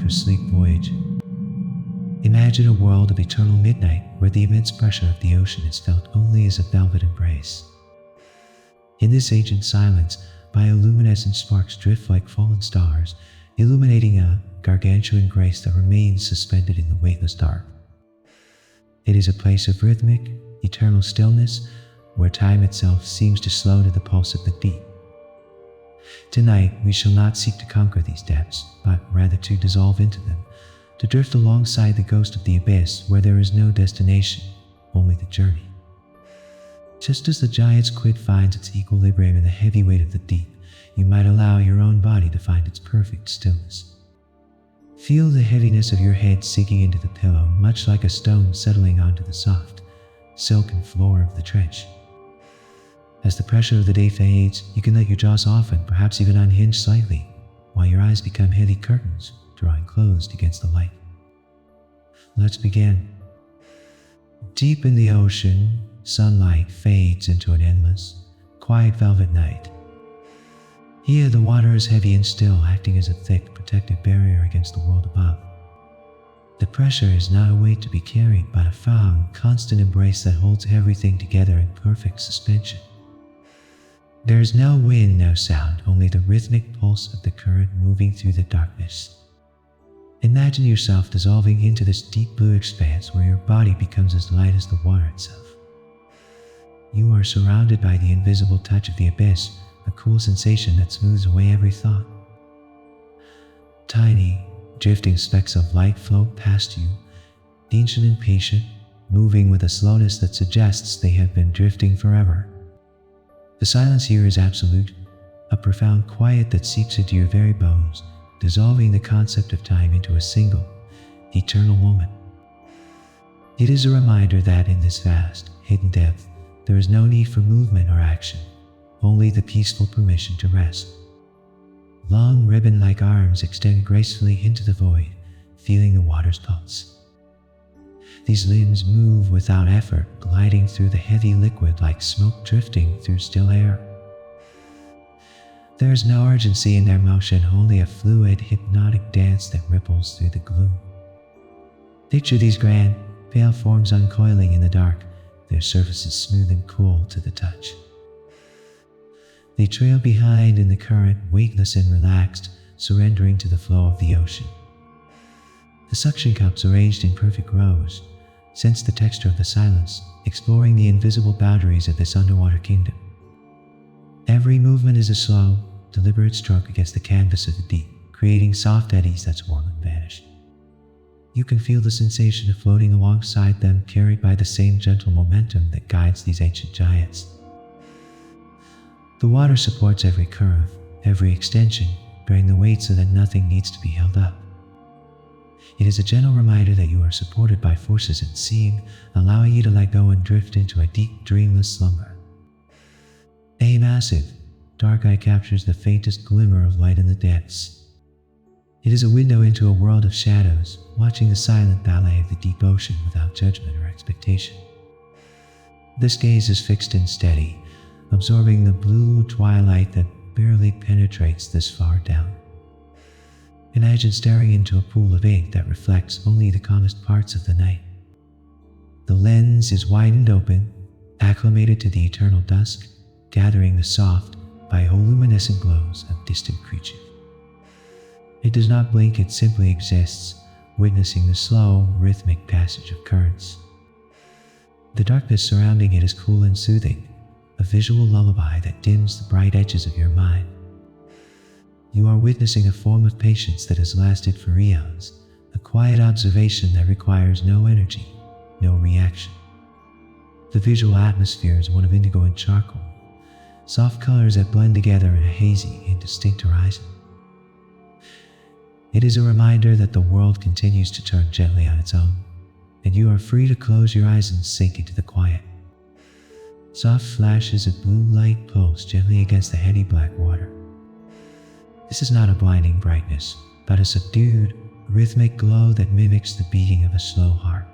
after a sleek voyage. Imagine a world of eternal midnight where the immense pressure of the ocean is felt only as a velvet embrace. In this ancient silence, bioluminescent sparks drift like fallen stars, illuminating a gargantuan grace that remains suspended in the weightless dark. It is a place of rhythmic, eternal stillness, where time itself seems to slow to the pulse of the deep. Tonight, we shall not seek to conquer these depths, but rather to dissolve into them, to drift alongside the ghost of the abyss where there is no destination, only the journey. Just as the giant squid finds its equilibrium in the heavy weight of the deep, you might allow your own body to find its perfect stillness. Feel the heaviness of your head sinking into the pillow, much like a stone settling onto the soft, silken floor of the trench. As the pressure of the day fades, you can let your jaw soften, perhaps even unhinge slightly, while your eyes become heavy curtains, drawing closed against the light. Let's begin. Deep in the ocean, sunlight fades into an endless, quiet velvet night. Here the water is heavy and still, acting as a thick, protective barrier against the world above. The pressure is not a weight to be carried, but a firm, constant embrace that holds everything together in perfect suspension. There is no wind, no sound, only the rhythmic pulse of the current moving through the darkness. Imagine yourself dissolving into this deep blue expanse where your body becomes as light as the water itself. You are surrounded by the invisible touch of the abyss, a cool sensation that smooths away every thought. Tiny, drifting specks of light float past you, ancient and patient, moving with a slowness that suggests they have been drifting forever. The silence here is absolute, a profound quiet that seeps into your very bones, dissolving the concept of time into a single, eternal moment. It is a reminder that in this vast, hidden depth, there is no need for movement or action, only the peaceful permission to rest. Long ribbon-like arms extend gracefully into the void, feeling the water's pulse. These limbs move without effort, gliding through the heavy liquid like smoke drifting through still air. There is no urgency in their motion, only a fluid, hypnotic dance that ripples through the gloom. Picture these grand, pale forms uncoiling in the dark, their surfaces smooth and cool to the touch. They trail behind in the current, weightless and relaxed, surrendering to the flow of the ocean. The suction cups arranged in perfect rows, sense the texture of the silence, exploring the invisible boundaries of this underwater kingdom. Every movement is a slow, deliberate stroke against the canvas of the deep, creating soft eddies that swirl and vanish. You can feel the sensation of floating alongside them, carried by the same gentle momentum that guides these ancient giants. The water supports every curve, every extension, bearing the weight so that nothing needs to be held up. It is a gentle reminder that you are supported by forces unseen, allowing you to let go and drift into a deep, dreamless slumber. A massive, dark eye captures the faintest glimmer of light in the depths. It is a window into a world of shadows, watching the silent ballet of the deep ocean without judgment or expectation. This gaze is fixed and steady, absorbing the blue twilight that barely penetrates this far down. Imagine staring into a pool of ink that reflects only the calmest parts of the night. The lens is widened open, acclimated to the eternal dusk, gathering the soft, bioluminescent glows of distant creatures. It does not blink, it simply exists, witnessing the slow, rhythmic passage of currents. The darkness surrounding it is cool and soothing, a visual lullaby that dims the bright edges of your mind. You are witnessing a form of patience that has lasted for eons, a quiet observation that requires no energy, no reaction. The visual atmosphere is one of indigo and charcoal, soft colors that blend together in a hazy, indistinct horizon. It is a reminder that the world continues to turn gently on its own, and you are free to close your eyes and sink into the quiet. Soft flashes of blue light pulse gently against the heady black water. This is not a blinding brightness, but a subdued, rhythmic glow that mimics the beating of a slow heart.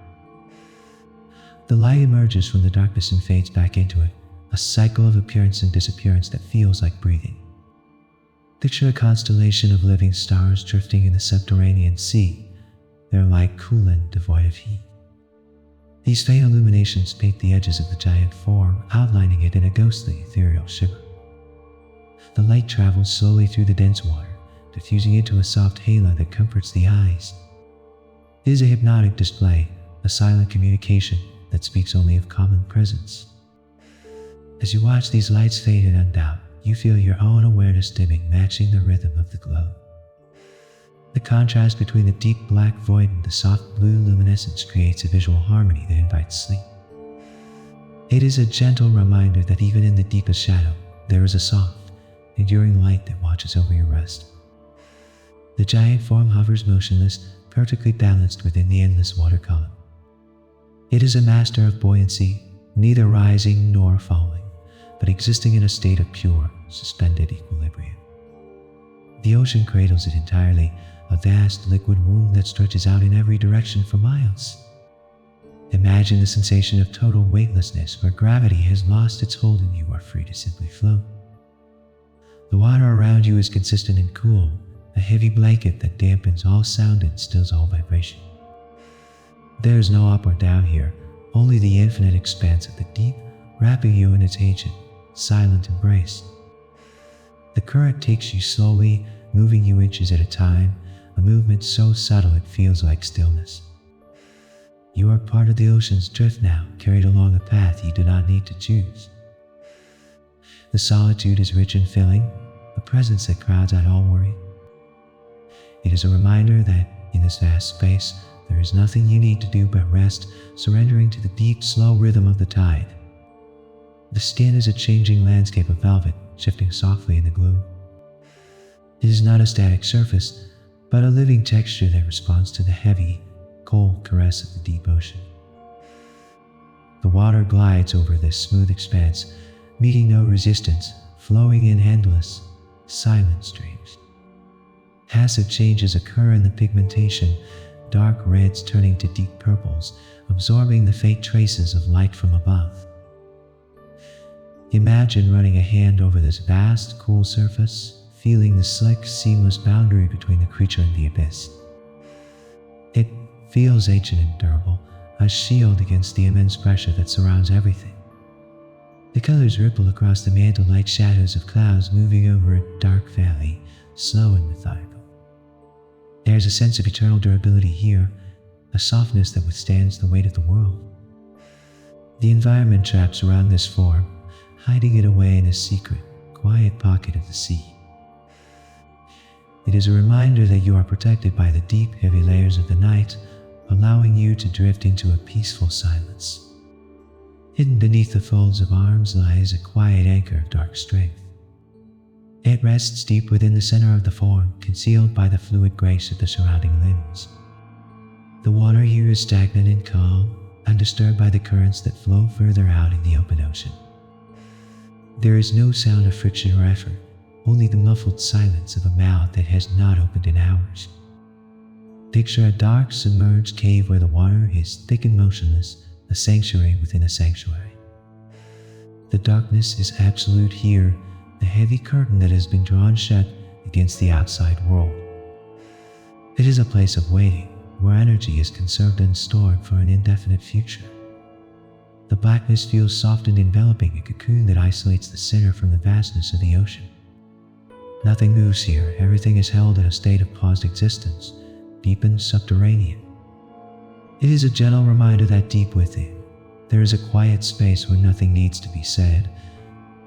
The light emerges from the darkness and fades back into it, a cycle of appearance and disappearance that feels like breathing. Picture a constellation of living stars drifting in the subterranean sea. They're like coolant devoid of heat. These faint illuminations paint the edges of the giant form, outlining it in a ghostly, ethereal shimmer. The light travels slowly through the dense water, diffusing into a soft halo that comforts the eyes. It is a hypnotic display, a silent communication that speaks only of common presence. As you watch these lights fade in undoubt, you feel your own awareness dimming, matching the rhythm of the glow. The contrast between the deep black void and the soft blue luminescence creates a visual harmony that invites sleep. It is a gentle reminder that even in the deepest shadow, there is a soft, enduring light that watches over your rest. The giant form hovers motionless, perfectly balanced within the endless water column. It is a master of buoyancy, neither rising nor falling, but existing in a state of pure, suspended equilibrium. The ocean cradles it entirely, a vast liquid womb that stretches out in every direction for miles. Imagine the sensation of total weightlessness, where gravity has lost its hold and you are free to simply float. The water around you is consistent and cool, a heavy blanket that dampens all sound and stills all vibration. There is no up or down here, only the infinite expanse of the deep, wrapping you in its ancient, silent embrace. The current takes you slowly, moving you inches at a time, a movement so subtle it feels like stillness. You are part of the ocean's drift now, carried along a path you do not need to choose. The solitude is rich and filling, a presence that crowds out all worry. It is a reminder that, in this vast space, there is nothing you need to do but rest, surrendering to the deep, slow rhythm of the tide. The skin is a changing landscape of velvet, shifting softly in the gloom. It is not a static surface, but a living texture that responds to the heavy, cold caress of the deep ocean. The water glides over this smooth expanse, meeting no resistance, flowing in endless, silent streams. Passive changes occur in the pigmentation, dark reds turning to deep purples, absorbing the faint traces of light from above. Imagine running a hand over this vast, cool surface, feeling the slick, seamless boundary between the creature and the abyss. It feels ancient and durable, a shield against the immense pressure that surrounds everything. The colors ripple across the mantle like shadows of clouds moving over a dark valley, slow and methodical. There's a sense of eternal durability here, a softness that withstands the weight of the world. The environment traps around this form, hiding it away in a secret, quiet pocket of the sea. It is a reminder that you are protected by the deep, heavy layers of the night, allowing you to drift into a peaceful silence. Hidden beneath the folds of arms lies a quiet anchor of dark strength. It rests deep within the center of the form, concealed by the fluid grace of the surrounding limbs. The water here is stagnant and calm, undisturbed by the currents that flow further out in the open ocean. There is no sound of friction or effort, only the muffled silence of a mouth that has not opened in hours. Picture a dark, submerged cave where the water is thick and motionless, a sanctuary within a sanctuary. The darkness is absolute here, the heavy curtain that has been drawn shut against the outside world. It is a place of waiting, where energy is conserved and stored for an indefinite future. The blackness feels soft and enveloping, a cocoon that isolates the center from the vastness of the ocean. Nothing moves here, everything is held in a state of paused existence, deep and subterranean. It is a gentle reminder that deep within, there is a quiet space where nothing needs to be said,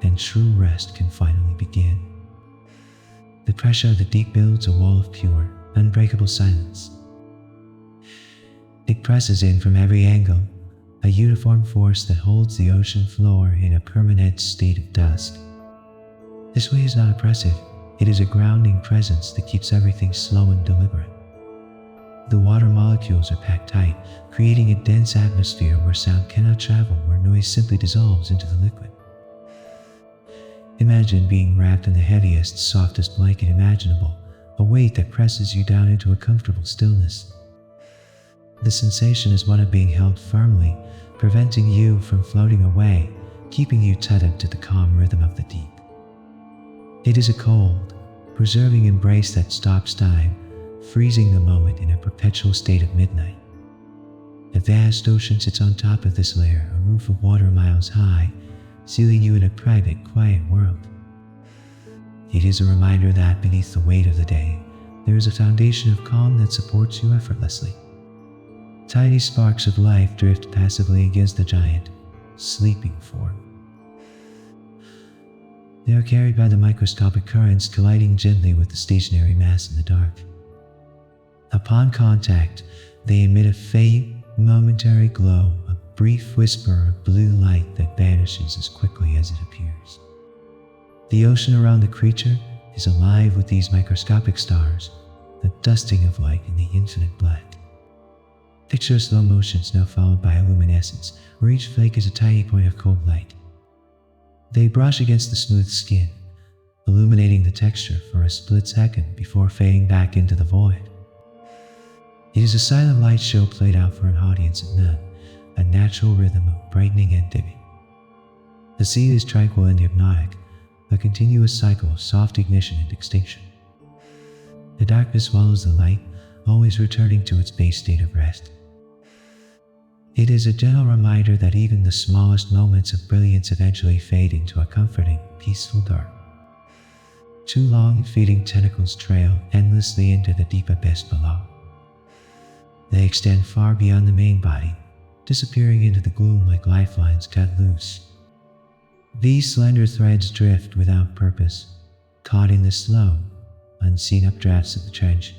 and true rest can finally begin. The pressure of the deep builds a wall of pure, unbreakable silence. It presses in from every angle, a uniform force that holds the ocean floor in a permanent state of dusk. This way is not oppressive, it is a grounding presence that keeps everything slow and deliberate. The water molecules are packed tight, creating a dense atmosphere where sound cannot travel, where noise simply dissolves into the liquid. Imagine being wrapped in the heaviest, softest blanket imaginable, a weight that presses you down into a comfortable stillness. The sensation is one of being held firmly, preventing you from floating away, keeping you tethered to the calm rhythm of the deep. It is a cold, preserving embrace that stops time, freezing the moment in a perpetual state of midnight. A vast ocean sits on top of this layer, a roof of water miles high, sealing you in a private, quiet world. It is a reminder that beneath the weight of the day, there is a foundation of calm that supports you effortlessly. Tiny sparks of life drift passively against the giant, sleeping form. They are carried by the microscopic currents, colliding gently with the stationary mass in the dark. Upon contact, they emit a faint, momentary glow, a brief whisper of blue light that vanishes as quickly as it appears. The ocean around the creature is alive with these microscopic stars, a dusting of light in the infinite black. Picture slow motion snow followed by bioluminescence, where each flake is a tiny point of cold light. They brush against the smooth skin, illuminating the texture for a split second before fading back into the void. It is a silent light show played out for an audience of none, a natural rhythm of brightening and dimming. The sea is tranquil and hypnotic, a continuous cycle of soft ignition and extinction. The darkness swallows the light, always returning to its base state of rest. It is a gentle reminder that even the smallest moments of brilliance eventually fade into a comforting, peaceful dark. Two long, feeding tentacles trail endlessly into the deep abyss below. They extend far beyond the main body, disappearing into the gloom like lifelines cut loose. These slender threads drift without purpose, caught in the slow, unseen updrafts of the trench.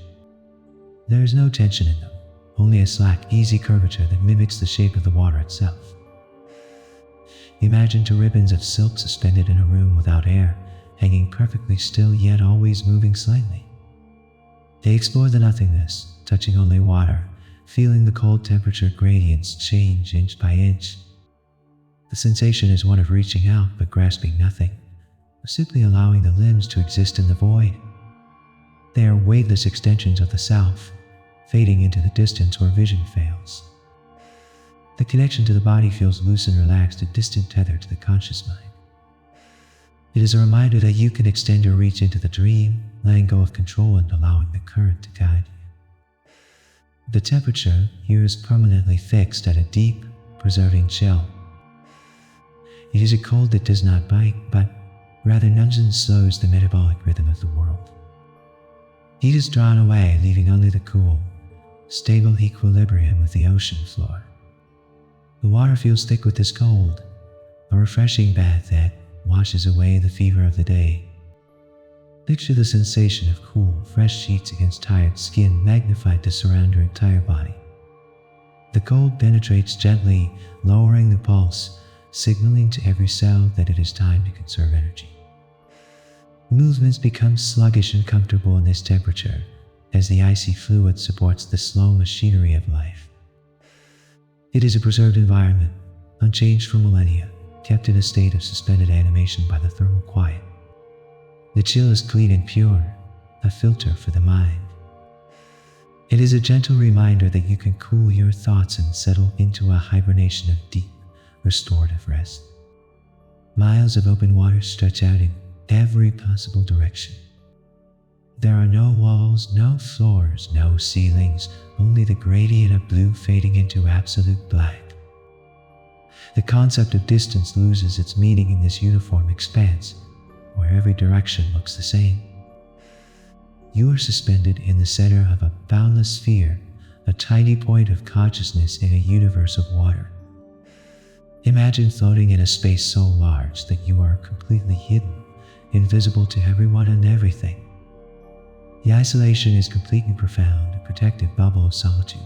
There is no tension in them, only a slack, easy curvature that mimics the shape of the water itself. Imagine two ribbons of silk suspended in a room without air, hanging perfectly still yet always moving slightly. They explore the nothingness, touching only water, feeling the cold temperature gradients change inch by inch. The sensation is one of reaching out but grasping nothing, simply allowing the limbs to exist in the void. They are weightless extensions of the self, fading into the distance where vision fails. The connection to the body feels loose and relaxed, a distant tether to the conscious mind. It is a reminder that you can extend your reach into the dream, letting go of control and allowing the current to guide you. The temperature here is permanently fixed at a deep, preserving chill. It is a cold that does not bite, but rather numbs and slows the metabolic rhythm of the world. Heat is drawn away, leaving only the cool, stable equilibrium with the ocean floor. The water feels thick with this cold, a refreshing bath that washes away the fever of the day. Picture the sensation of cool, fresh sheets against tired skin magnified to surround your entire body. The cold penetrates gently, lowering the pulse, signaling to every cell that it is time to conserve energy. Movements become sluggish and comfortable in this temperature, as the icy fluid supports the slow machinery of life. It is a preserved environment, unchanged for millennia, kept in a state of suspended animation by the thermal quiet. The chill is clean and pure, a filter for the mind. It is a gentle reminder that you can cool your thoughts and settle into a hibernation of deep, restorative rest. Miles of open water stretch out in every possible direction. There are no walls, no floors, no ceilings, only the gradient of blue fading into absolute black. The concept of distance loses its meaning in this uniform expanse, where every direction looks the same. You are suspended in the center of a boundless sphere, a tiny point of consciousness in a universe of water. Imagine floating in a space so large that you are completely hidden, invisible to everyone and everything. The isolation is complete and profound, a protective bubble of solitude.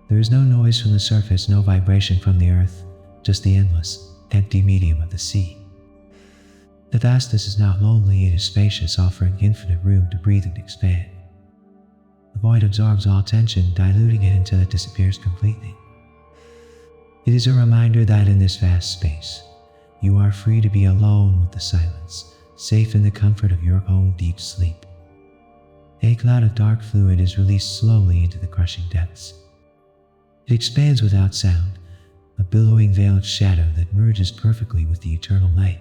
There is no noise from the surface, no vibration from the earth, just the endless, empty medium of the sea. The vastness is not lonely, it is spacious, offering infinite room to breathe and expand. The void absorbs all tension, diluting it until it disappears completely. It is a reminder that in this vast space, you are free to be alone with the silence, safe in the comfort of your own deep sleep. A cloud of dark fluid is released slowly into the crushing depths. It expands without sound, a billowing veil of shadow that merges perfectly with the eternal night.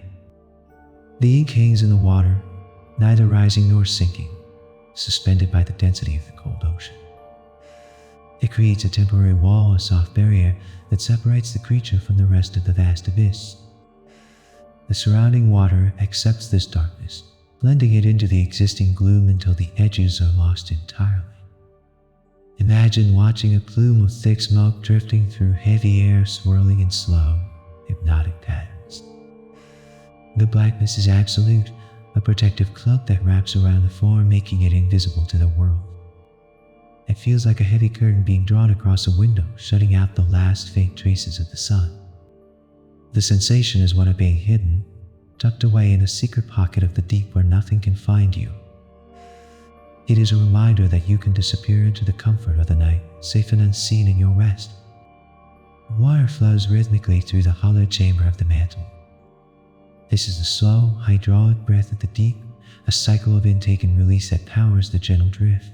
The ink hangs in the water, neither rising nor sinking, suspended by the density of the cold ocean. It creates a temporary wall, a soft barrier that separates the creature from the rest of the vast abyss. The surrounding water accepts this darkness, blending it into the existing gloom until the edges are lost entirely. Imagine watching a plume of thick smoke drifting through heavy air, swirling in slow, hypnotic patterns. The blackness is absolute, a protective cloak that wraps around the form, making it invisible to the world. It feels like a heavy curtain being drawn across a window, shutting out the last faint traces of the sun. The sensation is one of being hidden, tucked away in a secret pocket of the deep where nothing can find you. It is a reminder that you can disappear into the comfort of the night, safe and unseen in your rest. Water flows rhythmically through the hollow chamber of the mantle. This is the slow, hydraulic breath of the deep, a cycle of intake and release that powers the gentle drift.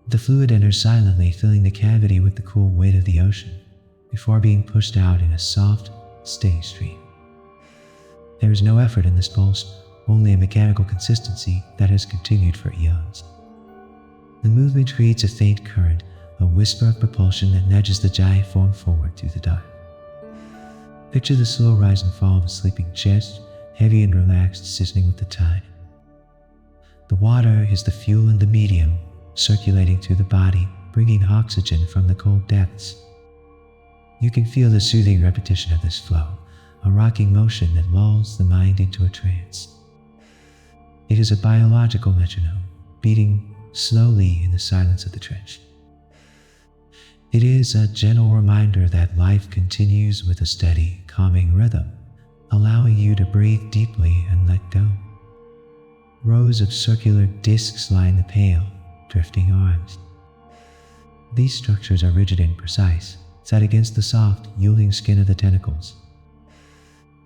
The fluid enters silently, filling the cavity with the cool weight of the ocean, before being pushed out in a soft, steady stream. There is no effort in this pulse, only a mechanical consistency that has continued for eons. The movement creates a faint current, a whisper of propulsion that nudges the giant form forward through the dark. Picture the slow rise and fall of a sleeping chest, heavy and relaxed, sizzling with the tide. The water is the fuel and the medium, circulating through the body, bringing oxygen from the cold depths. You can feel the soothing repetition of this flow, a rocking motion that lulls the mind into a trance. It is a biological metronome, beating slowly in the silence of the trench. It is a gentle reminder that life continues with a steady, calming rhythm, allowing you to breathe deeply and let go. Rows of circular discs line the pale, drifting arms. These structures are rigid and precise, set against the soft, yielding skin of the tentacles.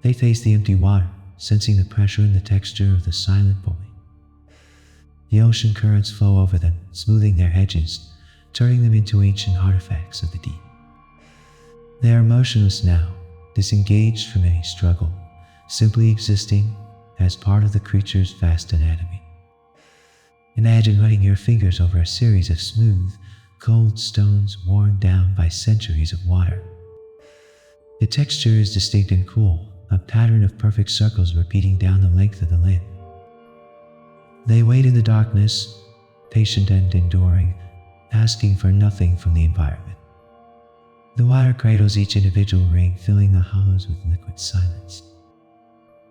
They face the empty water, sensing the pressure and the texture of the silent void. The ocean currents flow over them, smoothing their edges, turning them into ancient artifacts of the deep. They are motionless now, disengaged from any struggle, simply existing as part of the creature's vast anatomy. Imagine running your fingers over a series of smooth, cold stones worn down by centuries of water. The texture is distinct and cool, a pattern of perfect circles repeating down the length of the limb. They wait in the darkness, patient and enduring, asking for nothing from the environment. The water cradles each individual ring, filling the hollows with liquid silence.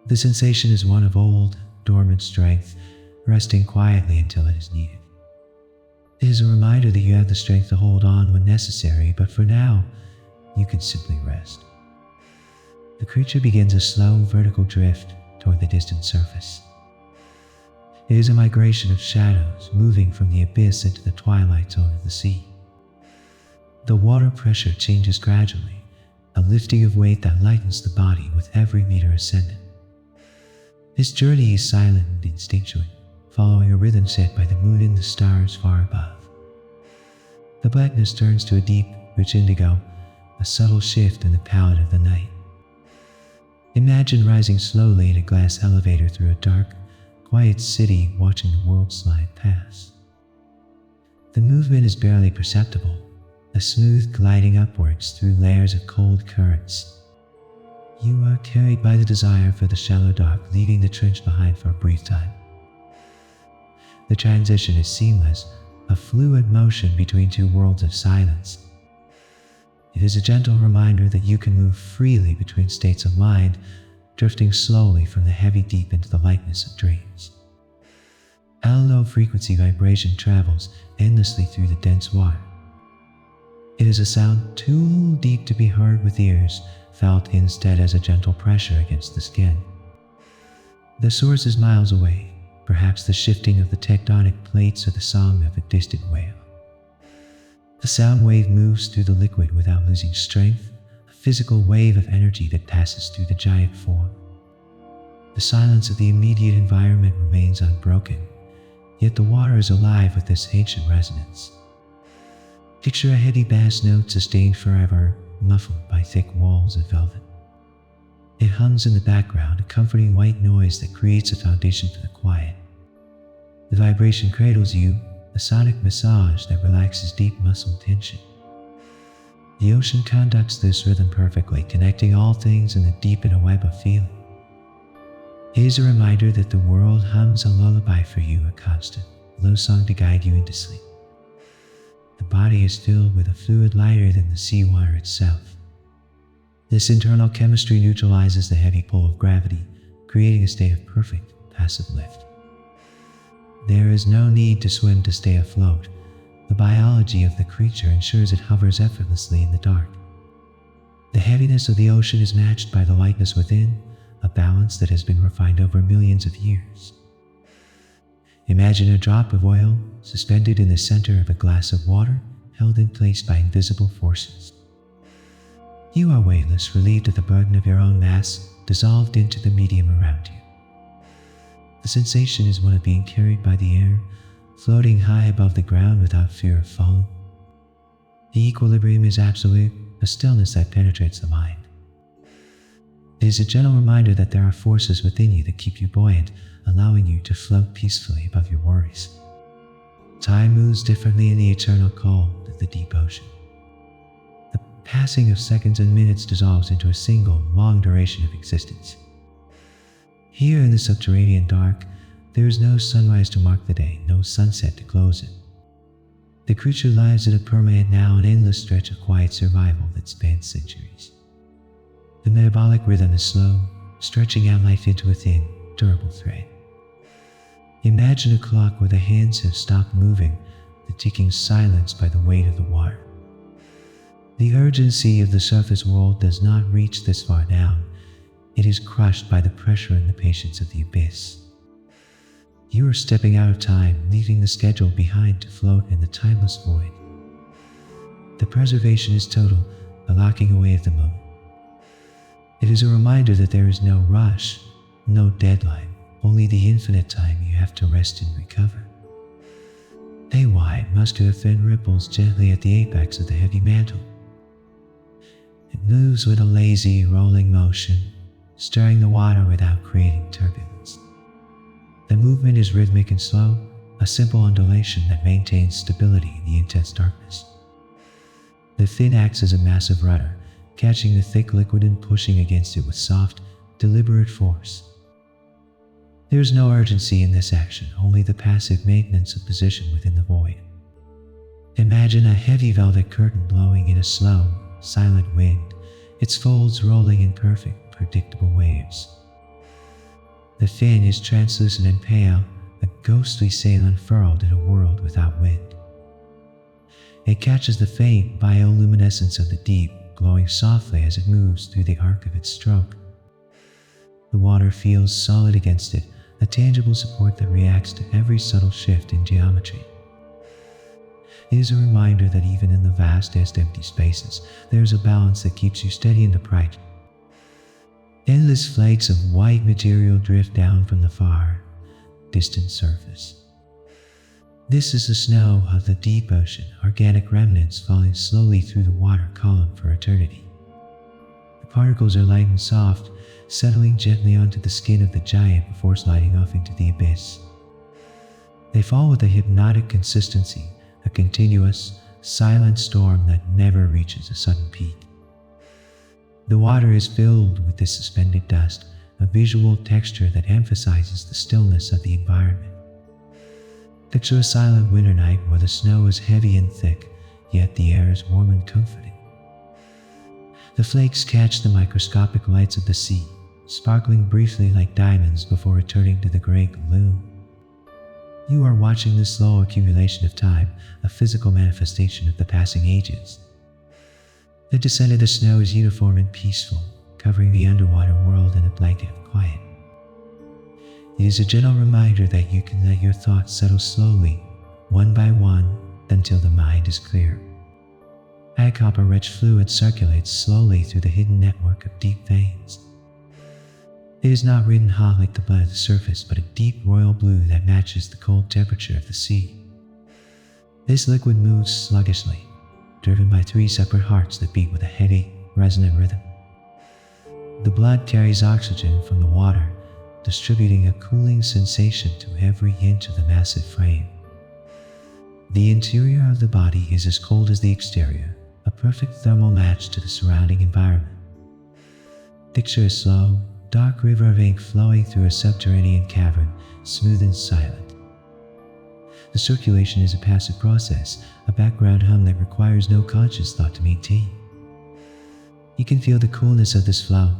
The sensation is one of old, dormant strength, resting quietly until it is needed. It is a reminder that you have the strength to hold on when necessary, but for now, you can simply rest. The creature begins a slow, vertical drift toward the distant surface. It is a migration of shadows, moving from the abyss into the twilight zone of the sea. The water pressure changes gradually, a lifting of weight that lightens the body with every meter ascended. This journey is silent and instinctual, following a rhythm set by the moon and the stars far above. The blackness turns to a deep, rich indigo, a subtle shift in the palette of the night. Imagine rising slowly in a glass elevator through a dark, quiet city, watching the world slide past. The movement is barely perceptible, a smooth gliding upwards through layers of cold currents. You are carried by the desire for the shallow dark, leaving the trench behind for a brief time. The transition is seamless, a fluid motion between two worlds of silence. It is a gentle reminder that you can move freely between states of mind, drifting slowly from the heavy deep into the lightness of dreams. A low-frequency vibration travels endlessly through the dense water. It is a sound too deep to be heard with ears, felt instead as a gentle pressure against the skin. The source is miles away, perhaps the shifting of the tectonic plates or the song of a distant whale. The sound wave moves through the liquid without losing strength, a physical wave of energy that passes through the giant form. The silence of the immediate environment remains unbroken, yet the water is alive with this ancient resonance. Picture a heavy bass note sustained forever, muffled by thick walls of velvet. It hums in the background, a comforting white noise that creates a foundation for the quiet. The vibration cradles you, a sonic massage that relaxes deep muscle tension. The ocean conducts this rhythm perfectly, connecting all things in a deep and a web of feeling. It is a reminder that the world hums a lullaby for you, a constant, low song to guide you into sleep. The body is filled with a fluid lighter than the seawater itself. This internal chemistry neutralizes the heavy pull of gravity, creating a state of perfect, passive lift. There is no need to swim to stay afloat. The biology of the creature ensures it hovers effortlessly in the dark. The heaviness of the ocean is matched by the lightness within, a balance that has been refined over millions of years. Imagine a drop of oil suspended in the center of a glass of water, held in place by invisible forces. You are weightless, relieved of the burden of your own mass, dissolved into the medium around you. The sensation is one of being carried by the air, floating high above the ground without fear of falling. The equilibrium is absolute, a stillness that penetrates the mind. It is a gentle reminder that there are forces within you that keep you buoyant, allowing you to float peacefully above your worries. Time moves differently in the eternal cold of the deep ocean. The passing of seconds and minutes dissolves into a single, long duration of existence. Here in the subterranean dark, there is no sunrise to mark the day, no sunset to close it. The creature lies in a permanent now, an endless stretch of quiet survival that spans centuries. The metabolic rhythm is slow, stretching out life into a thin, durable thread. Imagine a clock where the hands have stopped moving, the ticking silenced by the weight of the water. The urgency of the surface world does not reach this far down. It is crushed by the pressure and the patience of the abyss. You are stepping out of time, leaving the schedule behind to float in the timeless void. The preservation is total, a locking away of the moment. It is a reminder that there is no rush, no deadline, only the infinite time you have to rest and recover. A wide, muscular fin ripples gently at the apex of the heavy mantle. It moves with a lazy, rolling motion, stirring the water without creating turbulence. The movement is rhythmic and slow, a simple undulation that maintains stability in the intense darkness. The fin acts as a massive rudder, catching the thick liquid and pushing against it with soft, deliberate force. There is no urgency in this action, only the passive maintenance of position within the void. Imagine a heavy velvet curtain blowing in a slow, silent wind, its folds rolling in perfect, predictable waves. The fin is translucent and pale, a ghostly sail unfurled in a world without wind. It catches the faint bioluminescence of the deep, glowing softly as it moves through the arc of its stroke. The water feels solid against it, a tangible support that reacts to every subtle shift in geometry. It is a reminder that even in the vastest empty spaces, there is a balance that keeps you steady and upright. Endless flakes of white material drift down from the far, distant surface. This is the snow of the deep ocean, organic remnants falling slowly through the water column for eternity. The particles are light and soft, settling gently onto the skin of the giant before sliding off into the abyss. They fall with a hypnotic consistency, a continuous, silent storm that never reaches a sudden peak. The water is filled with this suspended dust, a visual texture that emphasizes the stillness of the environment. Picture a silent winter night where the snow is heavy and thick, yet the air is warm and comforting. The flakes catch the microscopic lights of the sea, sparkling briefly like diamonds before returning to the gray gloom. You are watching the slow accumulation of time, a physical manifestation of the passing ages. The descent of the snow is uniform and peaceful, covering the underwater world in a blanket of quiet. It is a gentle reminder that you can let your thoughts settle slowly, one by one, until the mind is clear. A copper-rich fluid circulates slowly through the hidden network of deep veins. It is not ridden hot like the blood of the surface, but a deep royal blue that matches the cold temperature of the sea. This liquid moves sluggishly, driven by 3 separate hearts that beat with a heady, resonant rhythm. The blood carries oxygen from the water, distributing a cooling sensation to every inch of the massive frame. The interior of the body is as cold as the exterior, a perfect thermal match to the surrounding environment. Picture a slow, dark river of ink flowing through a subterranean cavern, smooth and silent. The circulation is a passive process, a background hum that requires no conscious thought to maintain. You can feel the coolness of this flow,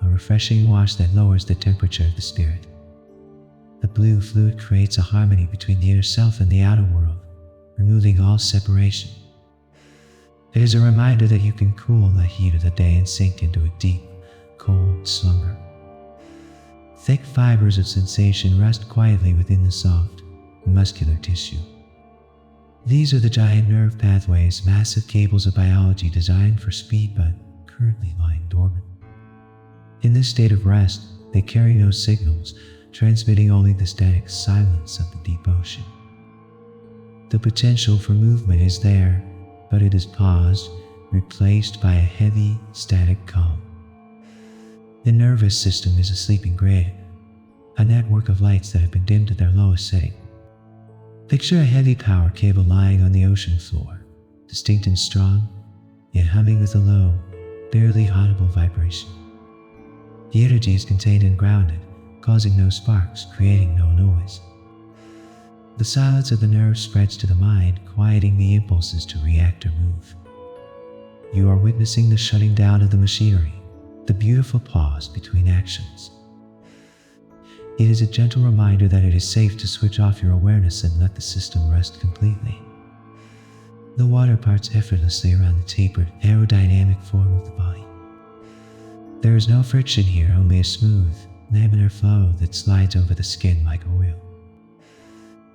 a refreshing wash that lowers the temperature of the spirit. The blue fluid creates a harmony between the inner self and the outer world, removing all separation. It is a reminder that you can cool the heat of the day and sink into a deep, cold slumber. Thick fibers of sensation rest quietly within the soft, muscular tissue. These are the giant nerve pathways, massive cables of biology designed for speed but currently lying dormant. In this state of rest, they carry no signals, transmitting only the static silence of the deep ocean. The potential for movement is there, but it is paused, replaced by a heavy, static calm. The nervous system is a sleeping grid, a network of lights that have been dimmed to their lowest setting. Picture a heavy power cable lying on the ocean floor, distinct and strong, yet humming with a low, barely audible vibration. The energy is contained and grounded, causing no sparks, creating no noise. The silence of the nerve spreads to the mind, quieting the impulses to react or move. You are witnessing the shutting down of the machinery, the beautiful pause between actions. It is a gentle reminder that it is safe to switch off your awareness and let the system rest completely. The water parts effortlessly around the tapered, aerodynamic form of the body. There is no friction here, only a smooth, laminar flow that slides over the skin like oil.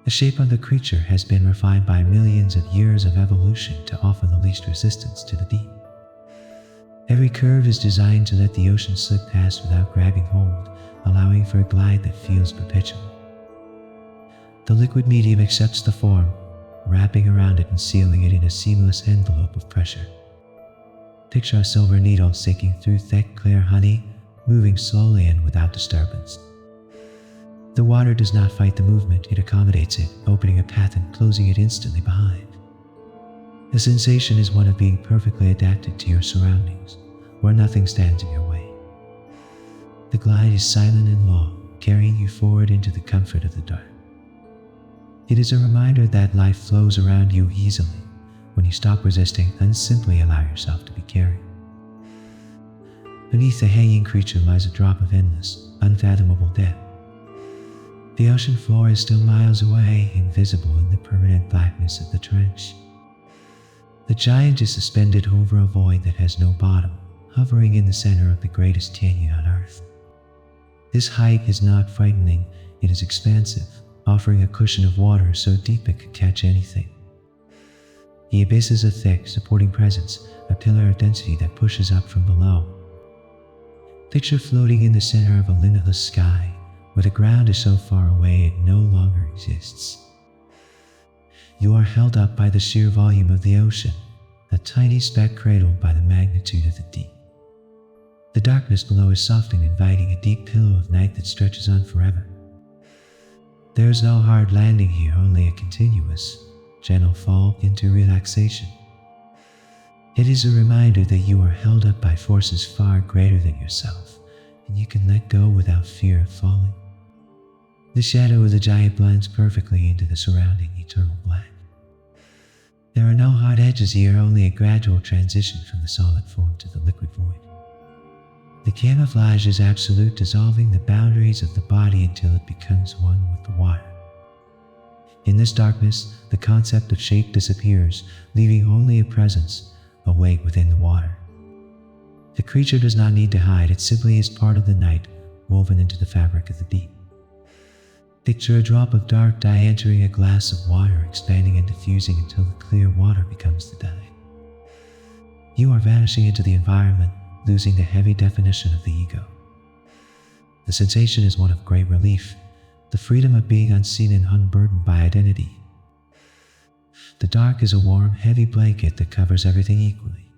The shape of the creature has been refined by millions of years of evolution to offer the least resistance to the deep. Every curve is designed to let the ocean slip past without grabbing hold, allowing for a glide that feels perpetual. The liquid medium accepts the form, wrapping around it and sealing it in a seamless envelope of pressure. Picture a silver needle sinking through thick, clear honey, moving slowly and without disturbance. The water does not fight the movement, it accommodates it, opening a path and closing it instantly behind. The sensation is one of being perfectly adapted to your surroundings, where nothing stands in your way. The glide is silent and long, carrying you forward into the comfort of the dark. It is a reminder that life flows around you easily when you stop resisting and simply allow yourself to be carried. Beneath the hanging creature lies a drop of endless, unfathomable depth. The ocean floor is still miles away, invisible in the permanent blackness of the trench. The giant is suspended over a void that has no bottom, hovering in the center of the greatest canyon on Earth. This height is not frightening, it is expansive, offering a cushion of water so deep it could catch anything. The abyss is a thick, supporting presence, a pillar of density that pushes up from below. Picture floating in the center of a limitless sky, where the ground is so far away it no longer exists. You are held up by the sheer volume of the ocean, a tiny speck cradled by the magnitude of the deep. The darkness below is soft and inviting, a deep pillow of night that stretches on forever. There is no hard landing here, only a continuous, gentle fall into relaxation. It is a reminder that you are held up by forces far greater than yourself, and you can let go without fear of falling. The shadow of the giant blends perfectly into the surrounding eternal black. There are no hard edges here, only a gradual transition from the solid form to the liquid void. The camouflage is absolute, dissolving the boundaries of the body until it becomes one with the water. In this darkness, the concept of shape disappears, leaving only a presence, awake within the water. The creature does not need to hide, it simply is part of the night, woven into the fabric of the deep. Picture a drop of dark dye entering a glass of water, expanding and diffusing until the clear water becomes the dye. You are vanishing into the environment, losing the heavy definition of the ego. The sensation is one of great relief, the freedom of being unseen and unburdened by identity. The dark is a warm, heavy blanket that covers everything equally.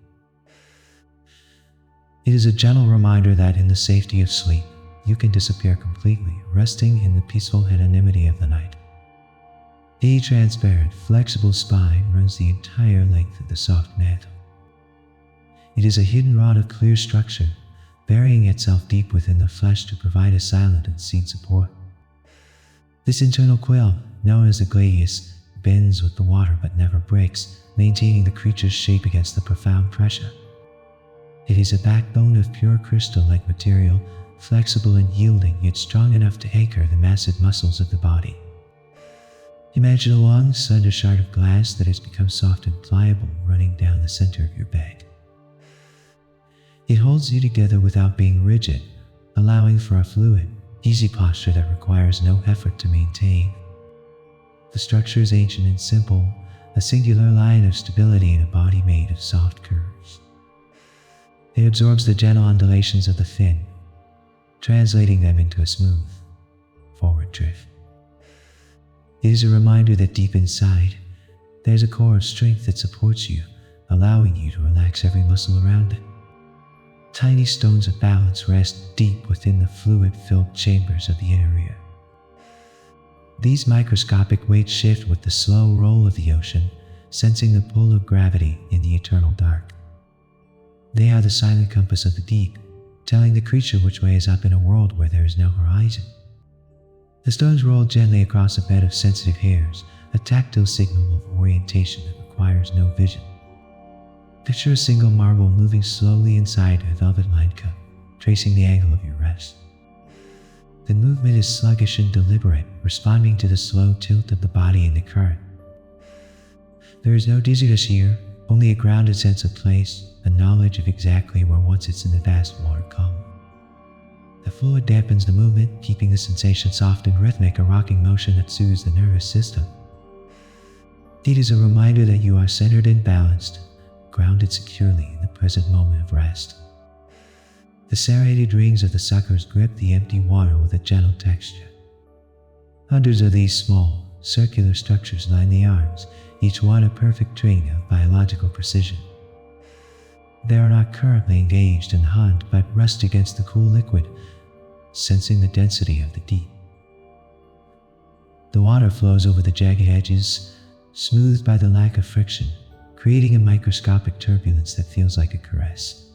It is a gentle reminder that in the safety of sleep, you can disappear completely, resting in the peaceful anonymity of the night. A transparent, flexible spine runs the entire length of the soft mantle. It is a hidden rod of clear structure, burying itself deep within the flesh to provide a silent and unseen support. This internal quill, known as the gladius, bends with the water but never breaks, maintaining the creature's shape against the profound pressure. It is a backbone of pure crystal-like material, flexible and yielding, yet strong enough to anchor the massive muscles of the body. Imagine a long, slender shard of glass that has become soft and pliable, running down the center of your back. It holds you together without being rigid, allowing for a fluid, easy posture that requires no effort to maintain. The structure is ancient and simple, a singular line of stability in a body made of soft curves. It absorbs the gentle undulations of the fin, translating them into a smooth, forward drift. It is a reminder that deep inside, there's a core of strength that supports you, allowing you to relax every muscle around it. Tiny stones of balance rest deep within the fluid-filled chambers of the inner ear. These microscopic weights shift with the slow roll of the ocean, sensing the pull of gravity in the eternal dark. They are the silent compass of the deep, telling the creature which way is up in a world where there is no horizon. The stones roll gently across a bed of sensitive hairs, a tactile signal of orientation that requires no vision. Picture a single marble moving slowly inside a velvet-lined cup, tracing the angle of your rest. The movement is sluggish and deliberate, responding to the slow tilt of the body in the current. There is no dizziness here, only a grounded sense of place, a knowledge of exactly where one sits in the vast water column. The fluid dampens the movement, keeping the sensation soft and rhythmic, a rocking motion that soothes the nervous system. It is a reminder that you are centered and balanced, grounded securely in the present moment of rest. The serrated rings of the suckers grip the empty water with a gentle texture. Hundreds of these small, circular structures line the arms, each one a perfect tring of biological precision. They are not currently engaged in the hunt, but rest against the cool liquid, sensing the density of the deep. The water flows over the jagged edges, smoothed by the lack of friction, creating a microscopic turbulence that feels like a caress.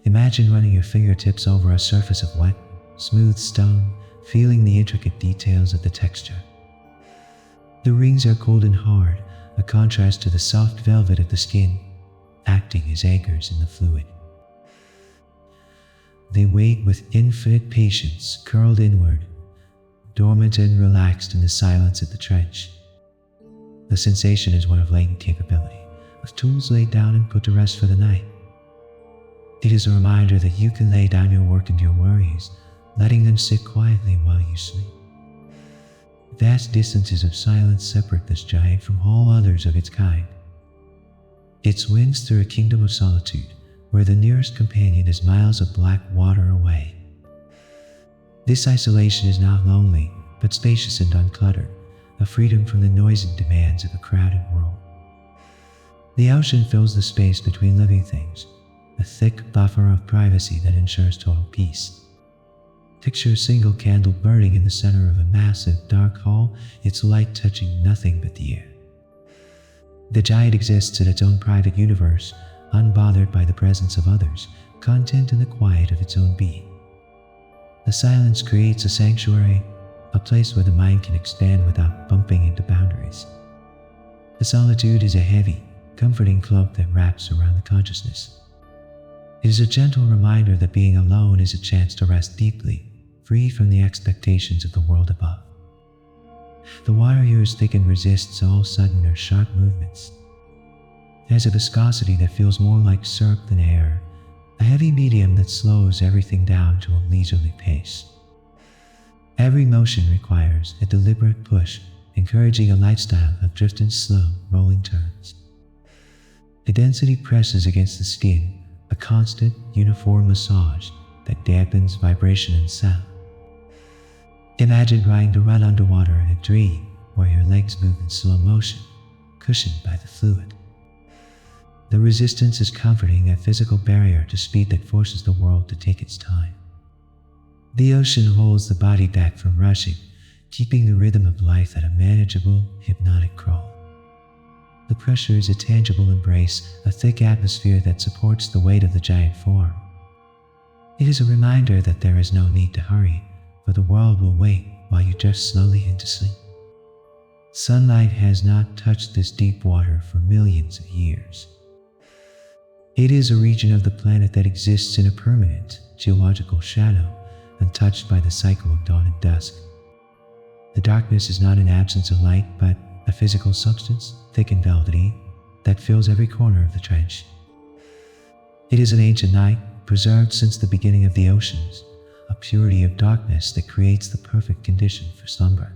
Imagine running your fingertips over a surface of wet, smooth stone, feeling the intricate details of the texture. The rings are cold and hard, a contrast to the soft velvet of the skin, acting as anchors in the fluid. They wait with infinite patience, curled inward, dormant and relaxed in the silence of the trench. The sensation is one of latent capability, of tools laid down and put to rest for the night. It is a reminder that you can lay down your work and your worries, letting them sit quietly while you sleep. Vast distances of silence separate this giant from all others of its kind. It swings through a kingdom of solitude, where the nearest companion is miles of black water away. This isolation is not lonely, but spacious and uncluttered, a freedom from the noise and demands of a crowded world. The ocean fills the space between living things, a thick buffer of privacy that ensures total peace. Picture a single candle burning in the center of a massive, dark hall, its light touching nothing but the air. The giant exists in its own private universe, unbothered by the presence of others, content in the quiet of its own being. The silence creates a sanctuary, a place where the mind can expand without bumping into boundaries. The solitude is a heavy, comforting cloak that wraps around the consciousness. It is a gentle reminder that being alone is a chance to rest deeply, free from the expectations of the world above. The water here is thick and resists all sudden or sharp movements. It has a viscosity that feels more like syrup than air, a heavy medium that slows everything down to a leisurely pace. Every motion requires a deliberate push, encouraging a lifestyle of drift and slow, rolling turns. The density presses against the skin, a constant, uniform massage that dampens vibration and sound. Imagine trying to run underwater in a dream where your legs move in slow motion, cushioned by the fluid. The resistance is comforting, a physical barrier to speed that forces the world to take its time. The ocean holds the body back from rushing, keeping the rhythm of life at a manageable, hypnotic crawl. The pressure is a tangible embrace, a thick atmosphere that supports the weight of the giant form. It is a reminder that there is no need to hurry, for the world will wait while you drift slowly into sleep. Sunlight has not touched this deep water for millions of years. It is a region of the planet that exists in a permanent, geological shadow, untouched by the cycle of dawn and dusk. The darkness is not an absence of light, but a physical substance, thick and velvety, that fills every corner of the trench. It is an ancient night, preserved since the beginning of the oceans, a purity of darkness that creates the perfect condition for slumber.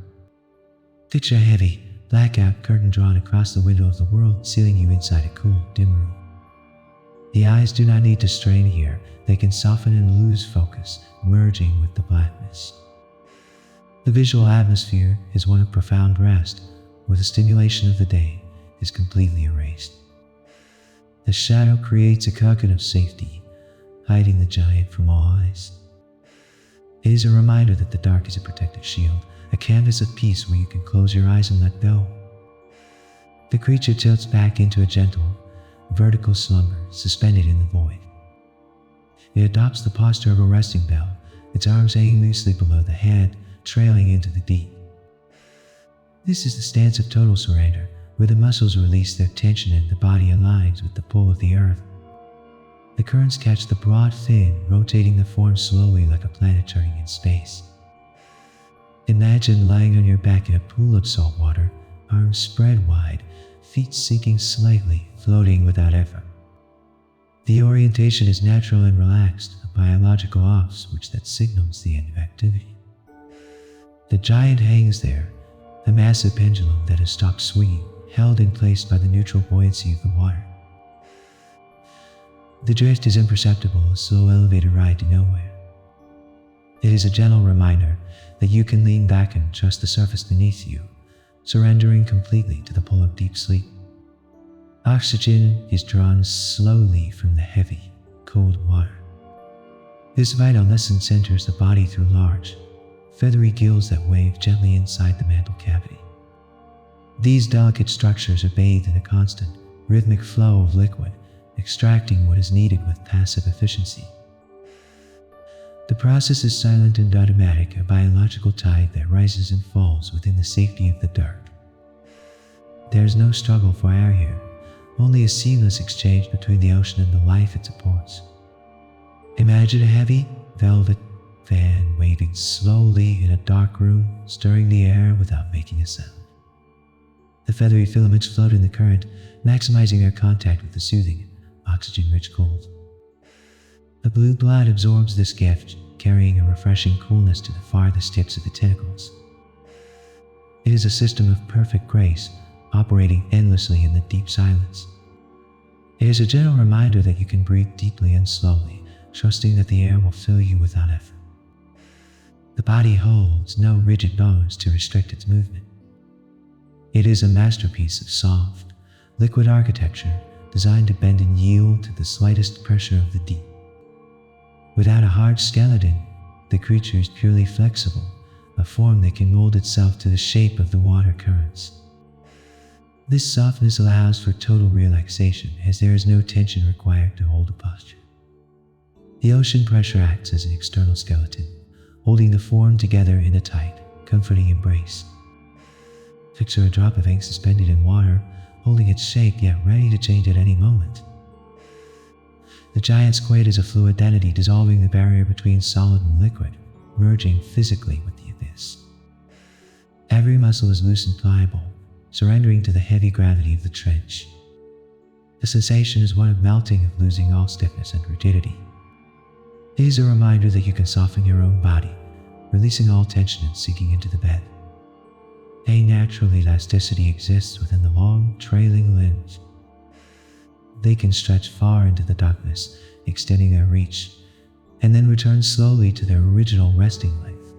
Picture a heavy, blackout curtain drawn across the window of the world, sealing you inside a cool, dim room. The eyes do not need to strain here, they can soften and lose focus, merging with the blackness. The visual atmosphere is one of profound rest, where the stimulation of the day is completely erased. The shadow creates a cushion of safety, hiding the giant from all eyes. It is a reminder that the dark is a protective shield, a canvas of peace where you can close your eyes and let go. The creature tilts back into a gentle, vertical slumber, suspended in the void. It adopts the posture of a resting bell, its arms hanging loosely below the head, trailing into the deep. This is the stance of total surrender, where the muscles release their tension and the body aligns with the pull of the earth. The currents catch the broad fin, rotating the form slowly like a planet turning in space. Imagine lying on your back in a pool of salt water, arms spread wide, feet sinking slightly, floating without effort. The orientation is natural and relaxed, a biological off-switch that signals the end of activity. The giant hangs there, a massive pendulum that has stopped swinging, held in place by the neutral buoyancy of the water. The drift is imperceptible, a slow elevator ride to nowhere. It is a gentle reminder that you can lean back and trust the surface beneath you, surrendering completely to the pull of deep sleep. Oxygen is drawn slowly from the heavy, cold water. This vital lesson centers the body through large, feathery gills that wave gently inside the mantle cavity. These delicate structures are bathed in a constant, rhythmic flow of liquid, extracting what is needed with passive efficiency. The process is silent and automatic, a biological tide that rises and falls within the safety of the dark. There is no struggle for air here, only a seamless exchange between the ocean and the life it supports. Imagine a heavy, velvet fan waving slowly in a dark room, stirring the air without making a sound. The feathery filaments float in the current, maximizing their contact with the soothing, oxygen-rich cold. The blue blood absorbs this gift, carrying a refreshing coolness to the farthest tips of the tentacles. It is a system of perfect grace, operating endlessly in the deep silence. It is a gentle reminder that you can breathe deeply and slowly, trusting that the air will fill you without effort. The body holds no rigid bones to restrict its movement. It is a masterpiece of soft, liquid architecture designed to bend and yield to the slightest pressure of the deep. Without a hard skeleton, the creature is purely flexible, a form that can mold itself to the shape of the water currents. This softness allows for total relaxation, as there is no tension required to hold a posture. The ocean pressure acts as an external skeleton, holding the form together in a tight, comforting embrace. Picture a drop of ink suspended in water, holding its shape yet ready to change at any moment. The giant squid is a fluid entity dissolving the barrier between solid and liquid, merging physically with the abyss. Every muscle is loose and pliable, surrendering to the heavy gravity of the trench. The sensation is one of melting, of losing all stiffness and rigidity. It is a reminder that you can soften your own body, releasing all tension and sinking into the bed. A natural elasticity exists within the long, trailing limbs. They can stretch far into the darkness, extending their reach, and then return slowly to their original resting length.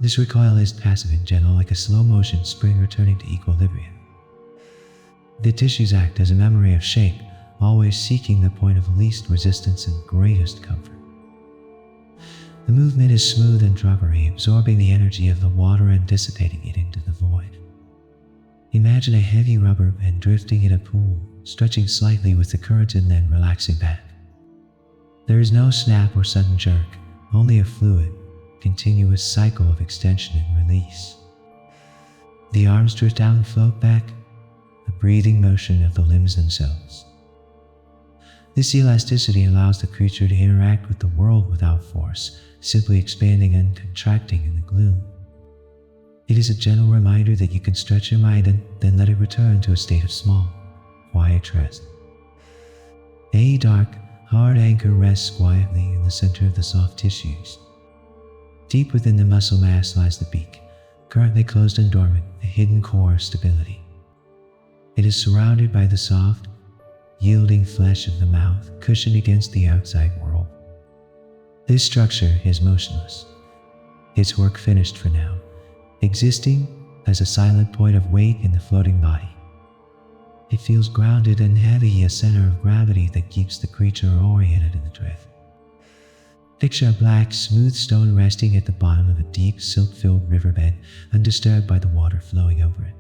This recoil is passive and gentle, like a slow-motion spring returning to equilibrium. The tissues act as a memory of shape, always seeking the point of least resistance and greatest comfort. The movement is smooth and rubbery, absorbing the energy of the water and dissipating it into the void. Imagine a heavy rubber band drifting in a pool, stretching slightly with the current and then relaxing back. There is no snap or sudden jerk, only a fluid, continuous cycle of extension and release. The arms drift out and float back, the breathing motion of the limbs themselves. This elasticity allows the creature to interact with the world without force, simply expanding and contracting in the gloom. It is a gentle reminder that you can stretch your mind and then let it return to a state of small, quiet rest. A dark, hard anchor rests quietly in the center of the soft tissues. Deep within the muscle mass lies the beak, currently closed and dormant, a hidden core of stability. It is surrounded by the soft, yielding flesh of the mouth, cushioned against the outside world. This structure is motionless, its work finished for now, existing as a silent point of weight in the floating body. It feels grounded and heavy, a center of gravity that keeps the creature oriented in the drift. Picture a black, smooth stone resting at the bottom of a deep, silt-filled riverbed, undisturbed by the water flowing over it.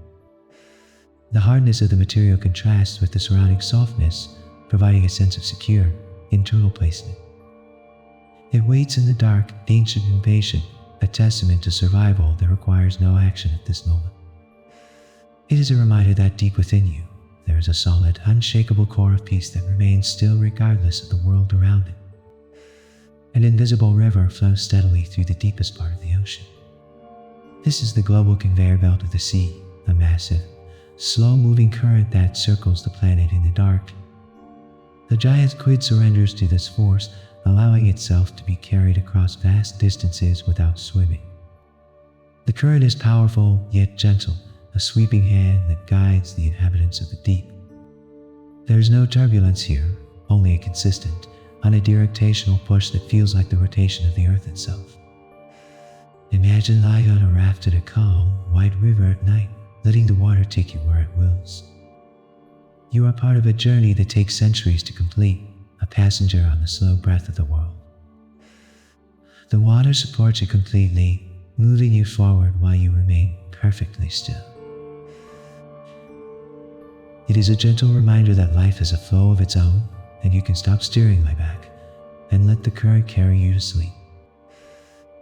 The hardness of the material contrasts with the surrounding softness, providing a sense of secure, internal placement. It waits in the dark, ancient and patient, a testament to survival that requires no action at this moment. It is a reminder that deep within you, there is a solid, unshakable core of peace that remains still regardless of the world around it. An invisible river flows steadily through the deepest part of the ocean. This is the global conveyor belt of the sea, a massive, slow-moving current that circles the planet in the dark. The giant squid surrenders to this force, allowing itself to be carried across vast distances without swimming. The current is powerful yet gentle, a sweeping hand that guides the inhabitants of the deep. There is no turbulence here, only a consistent, unidirectional push that feels like the rotation of the earth itself. Imagine lying on a raft at a calm, wide river at night, letting the water take you where it wills. You are part of a journey that takes centuries to complete, a passenger on the slow breath of the world. The water supports you completely, moving you forward while you remain perfectly still. It is a gentle reminder that life has a flow of its own, and you can stop steering way back and let the current carry you to sleep.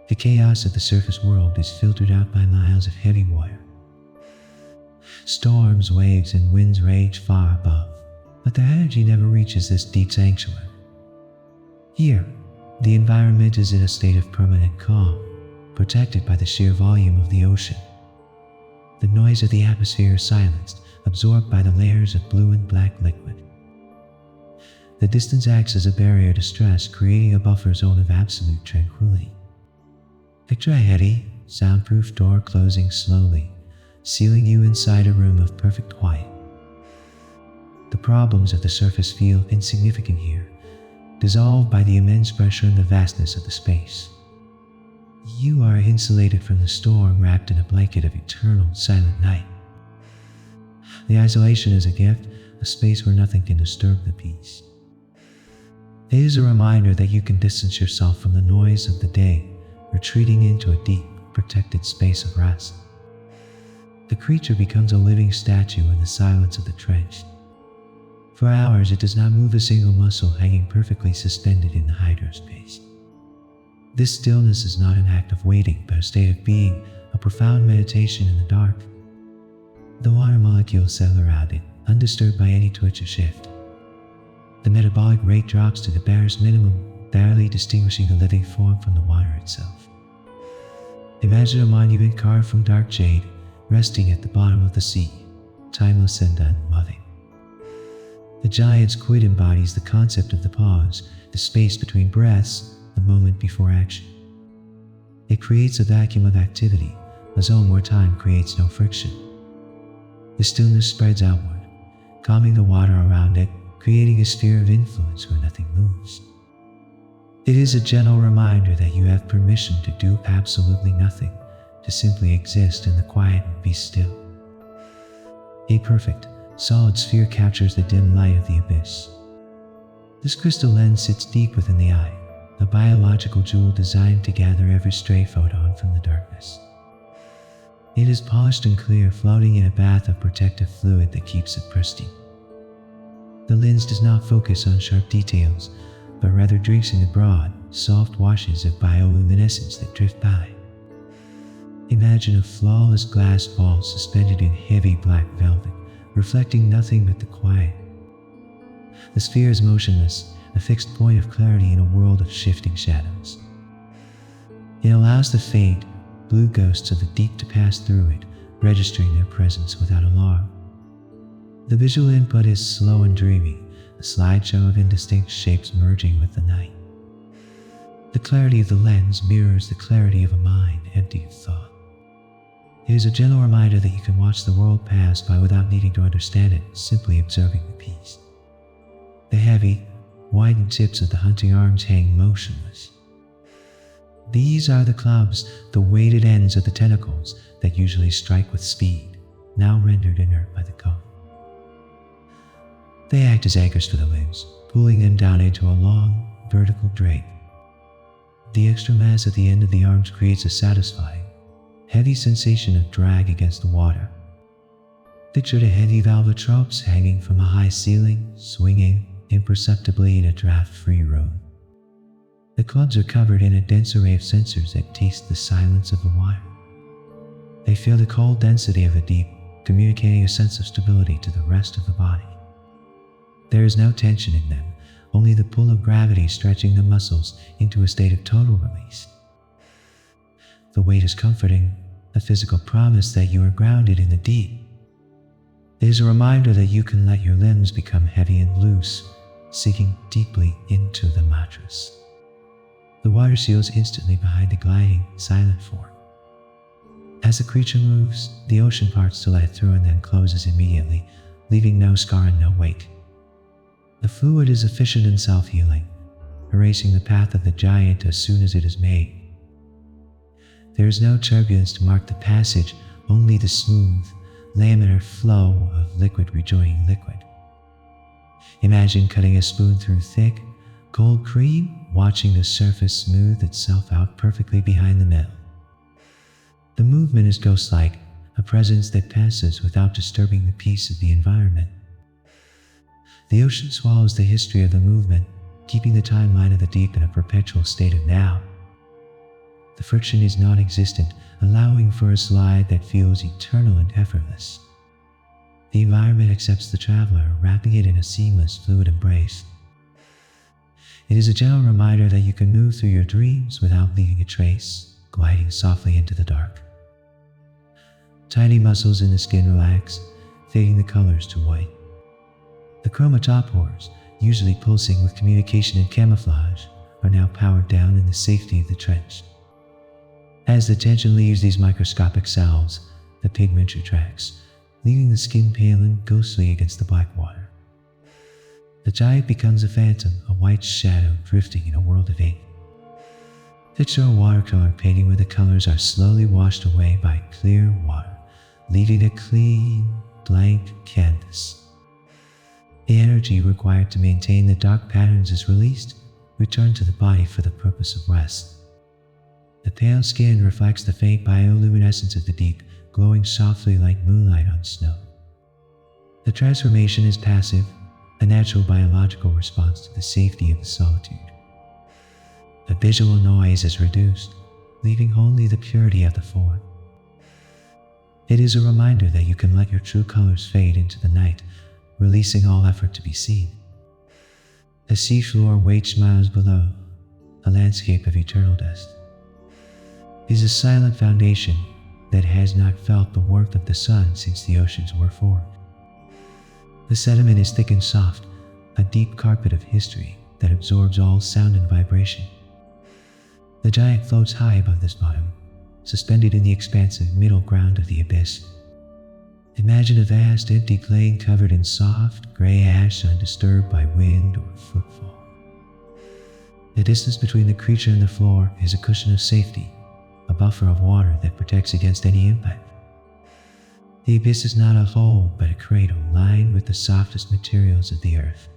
The chaos of the surface world is filtered out by miles of heavy wire. Storms, waves, and winds rage far above, but their energy never reaches this deep sanctuary. Here, the environment is in a state of permanent calm, protected by the sheer volume of the ocean. The noise of the atmosphere is silenced, absorbed by the layers of blue and black liquid. The distance acts as a barrier to stress, creating a buffer zone of absolute tranquility. Picture a heavy, soundproof door closing slowly, sealing you inside a room of perfect quiet. The problems of the surface feel insignificant here, dissolved by the immense pressure and the vastness of the space. You are insulated from the storm, wrapped in a blanket of eternal, silent night. The isolation is a gift, a space where nothing can disturb the peace. It is a reminder that you can distance yourself from the noise of the day, retreating into a deep, protected space of rest. The creature becomes a living statue in the silence of the trench. For hours, it does not move a single muscle, hanging perfectly suspended in the hyperspace. This stillness is not an act of waiting, but a state of being, a profound meditation in the dark. The water molecules settle around it, undisturbed by any twitch or shift. The metabolic rate drops to the barest minimum, barely distinguishing the living form from the water itself. Imagine a monument carved from dark jade, resting at the bottom of the sea, timeless and unmoving. The giant squid embodies the concept of the pause, the space between breaths, the moment before action. It creates a vacuum of activity, a zone where time creates no friction. The stillness spreads outward, calming the water around it, creating a sphere of influence where nothing moves. It is a gentle reminder that you have permission to do absolutely nothing, to simply exist in the quiet and be still. A perfect, solid sphere captures the dim light of the abyss. This crystal lens sits deep within the eye, a biological jewel designed to gather every stray photon from the darkness. It is polished and clear, floating in a bath of protective fluid that keeps it pristine. The lens does not focus on sharp details, but rather drinks in the broad, soft washes of bioluminescence that drift by. Imagine a flawless glass ball suspended in heavy black velvet, reflecting nothing but the quiet. The sphere is motionless, a fixed point of clarity in a world of shifting shadows. It allows the faint, blue ghosts of the deep to pass through it, registering their presence without alarm. The visual input is slow and dreamy, a slideshow of indistinct shapes merging with the night. The clarity of the lens mirrors the clarity of a mind empty of thought. It is a gentle reminder that you can watch the world pass by without needing to understand it, simply observing the piece. The heavy, widened tips of the hunting arms hang motionless. These are the clubs, the weighted ends of the tentacles that usually strike with speed, now rendered inert by the cold. They act as anchors for the limbs, pulling them down into a long, vertical drape. The extra mass at the end of the arms creates a satisfying, heavy sensation of drag against the water. Picture the heavy velvet ropes hanging from a high ceiling, swinging imperceptibly in a draft-free room. The clubs are covered in a dense array of sensors that taste the silence of the wire. They feel the cold density of the deep, communicating a sense of stability to the rest of the body. There is no tension in them, only the pull of gravity stretching the muscles into a state of total release. The weight is comforting, a physical promise that you are grounded in the deep. It is a reminder that you can let your limbs become heavy and loose, sinking deeply into the mattress. The water seals instantly behind the gliding, silent form. As the creature moves, the ocean parts to let through and then closes immediately, leaving no scar and no weight. The fluid is efficient and self-healing, erasing the path of the giant as soon as it is made. There is no turbulence to mark the passage, only the smooth, laminar flow of liquid rejoining liquid. Imagine cutting a spoon through thick, cold cream, watching the surface smooth itself out perfectly behind the middle. The movement is ghost-like, a presence that passes without disturbing the peace of the environment. The ocean swallows the history of the movement, keeping the timeline of the deep in a perpetual state of now. The friction is non-existent, allowing for a slide that feels eternal and effortless. The environment accepts the traveler, wrapping it in a seamless, fluid embrace. It is a gentle reminder that you can move through your dreams without leaving a trace, gliding softly into the dark. Tiny muscles in the skin relax, fading the colors to white. The chromatopores, usually pulsing with communication and camouflage, are now powered down in the safety of the trench. As the tension leaves these microscopic cells, the pigment retracts, leaving the skin pale and ghostly against the black water. The giant becomes a phantom, a white shadow drifting in a world of ink. Picture a watercolor painting where the colors are slowly washed away by clear water, leaving a clean, blank canvas. The energy required to maintain the dark patterns is released, returned to the body for the purpose of rest. The pale skin reflects the faint bioluminescence of the deep, glowing softly like moonlight on snow. The transformation is passive, a natural biological response to the safety of the solitude. The visual noise is reduced, leaving only the purity of the form. It is a reminder that you can let your true colors fade into the night, releasing all effort to be seen. The seafloor waits miles below, a landscape of eternal dust. It is a silent foundation that has not felt the warmth of the sun since the oceans were formed. The sediment is thick and soft, a deep carpet of history that absorbs all sound and vibration. The giant floats high above this bottom, suspended in the expansive middle ground of the abyss. Imagine a vast empty plain covered in soft, gray ash undisturbed by wind or footfall. The distance between the creature and the floor is a cushion of safety, a buffer of water that protects against any impact. The abyss is not a hole, but a cradle lined with the softest materials of the earth.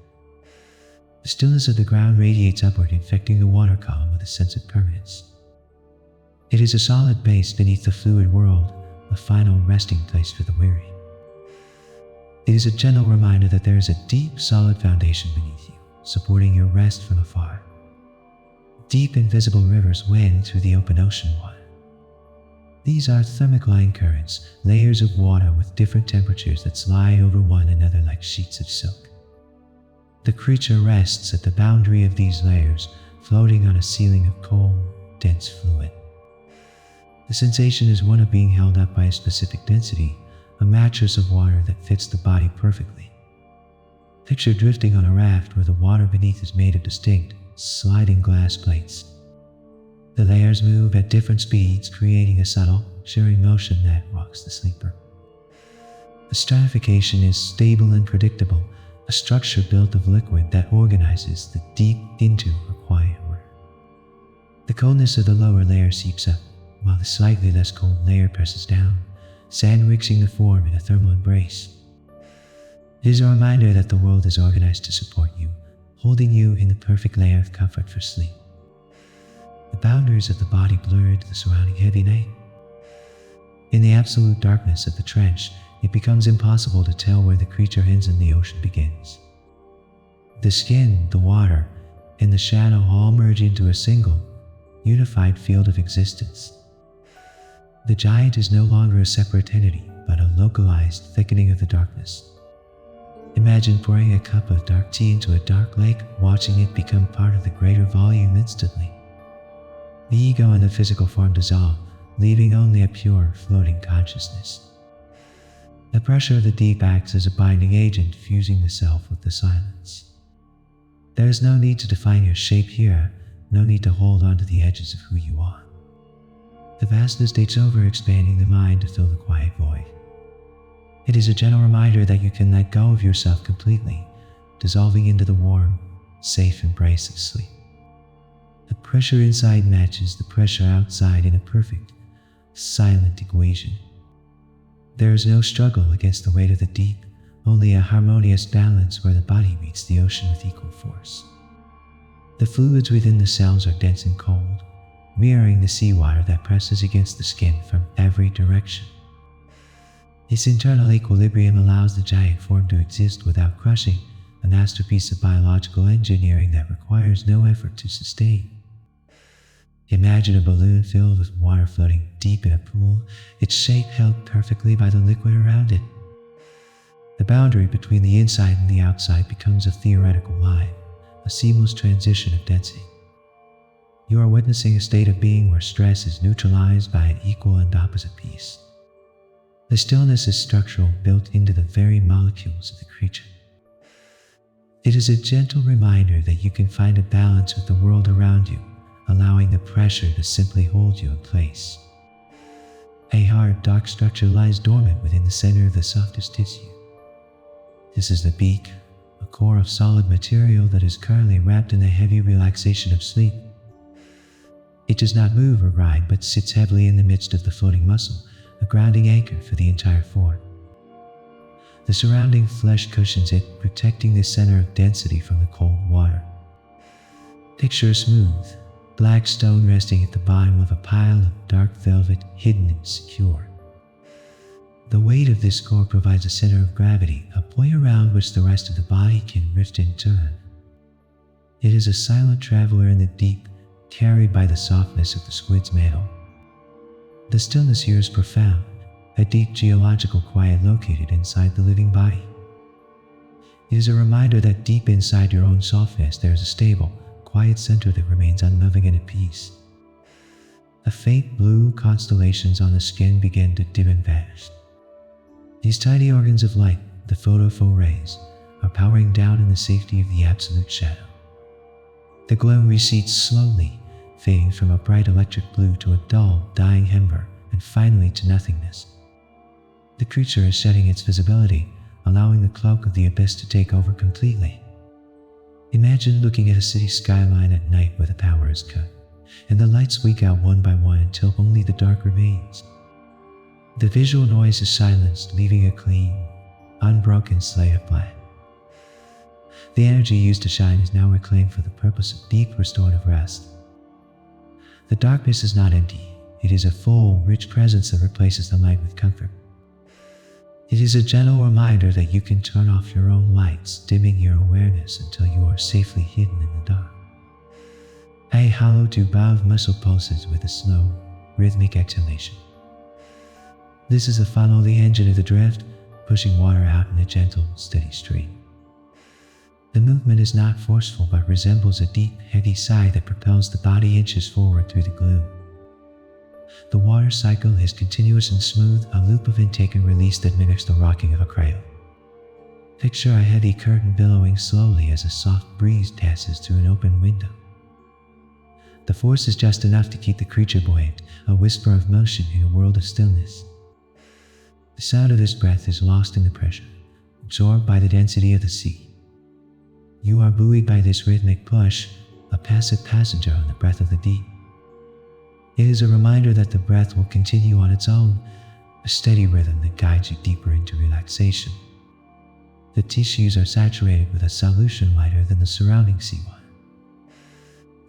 The stillness of the ground radiates upward, infecting the water column with a sense of permanence. It is a solid base beneath the fluid world, a final resting place for the weary. It is a gentle reminder that there is a deep, solid foundation beneath you, supporting your rest from afar. Deep, invisible rivers wind through the open ocean water. These are thermic line currents, layers of water with different temperatures that slide over one another like sheets of silk. The creature rests at the boundary of these layers, floating on a ceiling of cold, dense fluid. The sensation is one of being held up by a specific density, a mattress of water that fits the body perfectly. Picture drifting on a raft where the water beneath is made of distinct, sliding glass plates. The layers move at different speeds, creating a subtle, shearing motion that rocks the sleeper. The stratification is stable and predictable, a structure built of liquid that organizes the deep into a quiet room. The coldness of the lower layer seeps up, while the slightly less cold layer presses down, sandwiching the form in a thermal embrace. It is a reminder that the world is organized to support you, holding you in the perfect layer of comfort for sleep. The boundaries of the body blur into the surrounding heavy night. In the absolute darkness of the trench, it becomes impossible to tell where the creature ends and the ocean begins. The skin, the water, and the shadow all merge into a single, unified field of existence. The giant is no longer a separate entity, but a localized thickening of the darkness. Imagine pouring a cup of dark tea into a dark lake, watching it become part of the greater volume instantly. The ego and the physical form dissolve, leaving only a pure, floating consciousness. The pressure of the deep acts as a binding agent, fusing the self with the silence. There is no need to define your shape here, no need to hold on to the edges of who you are. The vastness takes over, expanding the mind to fill the quiet void. It is a gentle reminder that you can let go of yourself completely, dissolving into the warm, safe embrace of sleep. The pressure inside matches the pressure outside in a perfect, silent equation. There is no struggle against the weight of the deep, only a harmonious balance where the body meets the ocean with equal force. The fluids within the cells are dense and cold, mirroring the seawater that presses against the skin from every direction. This internal equilibrium allows the giant form to exist without crushing, a masterpiece of biological engineering that requires no effort to sustain. Imagine a balloon filled with water floating deep in a pool, its shape held perfectly by the liquid around it. The boundary between the inside and the outside becomes a theoretical line, a seamless transition of density. You are witnessing a state of being where stress is neutralized by an equal and opposite piece. The stillness is structural, built into the very molecules of the creature. It is a gentle reminder that you can find a balance with the world around you, allowing the pressure to simply hold you in place. A hard, dark structure lies dormant within the center of the softest tissue. This is the beak, a core of solid material that is currently wrapped in the heavy relaxation of sleep. It does not move or ride, but sits heavily in the midst of the floating muscle, a grounding anchor for the entire form. The surrounding flesh cushions it, protecting the center of density from the cold water. Picture a smooth, black stone resting at the bottom of a pile of dark velvet, hidden and secure. The weight of this core provides a center of gravity, a point around which the rest of the body can drift in turn. It is a silent traveler in the deep, carried by the softness of the squid's mantle. The stillness here is profound, a deep geological quiet located inside the living body. It is a reminder that deep inside your own softness there is a stable, quiet center that remains unmoving and at peace. The faint blue constellations on the skin begin to dim and vanish. These tiny organs of light, the photophore rays, are powering down in the safety of the absolute shadow. The glow recedes slowly, fading from a bright electric blue to a dull, dying ember, and finally to nothingness. The creature is shedding its visibility, allowing the cloak of the abyss to take over completely. Imagine looking at a city skyline at night where the power is cut, and the lights weak out one by one until only the dark remains. The visual noise is silenced, leaving a clean, unbroken slate of black. The energy used to shine is now reclaimed for the purpose of deep restorative rest. The darkness is not empty. It is a full, rich presence that replaces the light with comfort. It is a gentle reminder that you can turn off your own lights, dimming your awareness until you are safely hidden in the dark. I hollow to bow muscle pulses with a slow, rhythmic exhalation. This is a follow the engine of the drift, pushing water out in a gentle, steady stream. The movement is not forceful but resembles a deep, heavy sigh that propels the body inches forward through the gloom. The water cycle is continuous and smooth, a loop of intake and release that mimics the rocking of a cradle. Picture a heavy curtain billowing slowly as a soft breeze passes through an open window. The force is just enough to keep the creature buoyant, a whisper of motion in a world of stillness. The sound of this breath is lost in the pressure, absorbed by the density of the sea. You are buoyed by this rhythmic push, a passive passenger on the breath of the deep. It is a reminder that the breath will continue on its own, a steady rhythm that guides you deeper into relaxation. The tissues are saturated with a solution lighter than the surrounding seawater.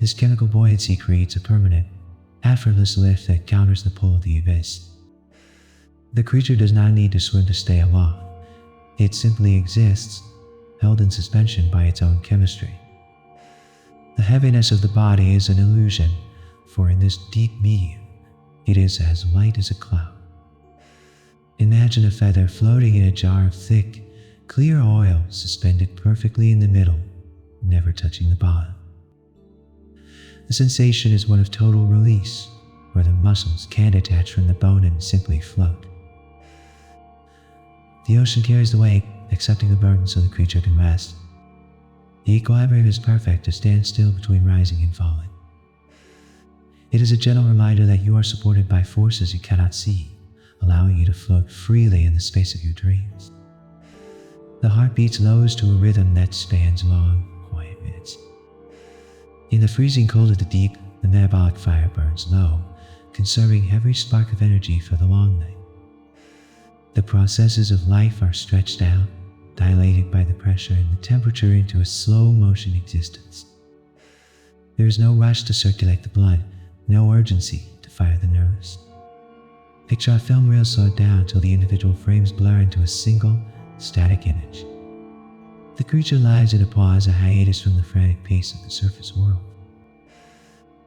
This chemical buoyancy creates a permanent, effortless lift that counters the pull of the abyss. The creature does not need to swim to stay aloft. It simply exists, held in suspension by its own chemistry. The heaviness of the body is an illusion, for in this deep medium, it is as light as a cloud. Imagine a feather floating in a jar of thick, clear oil suspended perfectly in the middle, never touching the bottom. The sensation is one of total release, where the muscles can't detach from the bone and simply float. The ocean carries the weight, accepting the burden so the creature can rest. The equilibrium is perfect to stand still between rising and falling. It is a gentle reminder that you are supported by forces you cannot see, allowing you to float freely in the space of your dreams. The heart beats lows to a rhythm that spans long, quiet minutes. In the freezing cold of the deep, the metabolic fire burns low, conserving every spark of energy for the long night. The processes of life are stretched out, dilated by the pressure and the temperature into a slow motion existence. There is no rush to circulate the blood, no urgency to fire the nerves. Picture a film reel slowed down till the individual frames blur into a single, static image. The creature lies in a pause, a hiatus from the frantic pace of the surface world.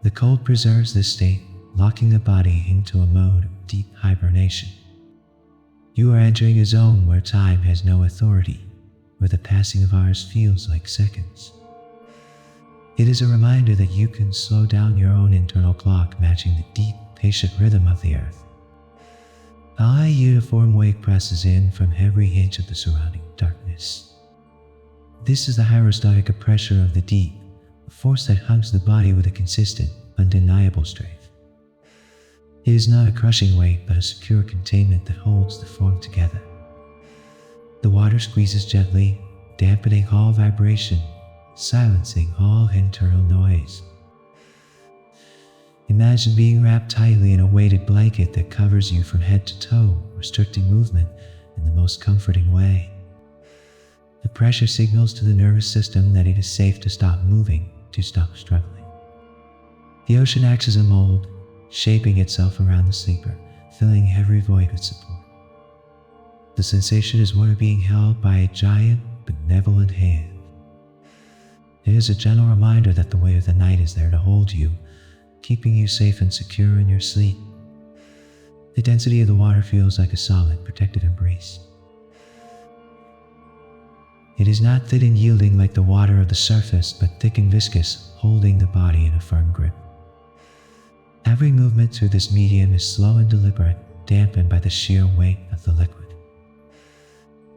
The cold preserves this state, locking the body into a mode of deep hibernation. You are entering a zone where time has no authority, where the passing of hours feels like seconds. It is a reminder that you can slow down your own internal clock, matching the deep, patient rhythm of the earth. A high uniform wake presses in from every inch of the surrounding darkness. This is the hyrostatic pressure of the deep, a force that hugs the body with a consistent, undeniable strength. It is not a crushing weight, but a secure containment that holds the form together. The water squeezes gently, dampening all vibration, silencing all internal noise. Imagine being wrapped tightly in a weighted blanket that covers you from head to toe, restricting movement in the most comforting way. The pressure signals to the nervous system that it is safe to stop moving, to stop struggling. The ocean acts as a mold, shaping itself around the sleeper, filling every void with support. The sensation is one of being held by a giant, benevolent hand. It is a gentle reminder that the weight of the night is there to hold you, keeping you safe and secure in your sleep. The density of the water feels like a solid, protective embrace. It is not thin and yielding like the water of the surface, but thick and viscous, holding the body in a firm grip. Every movement through this medium is slow and deliberate, dampened by the sheer weight of the liquid.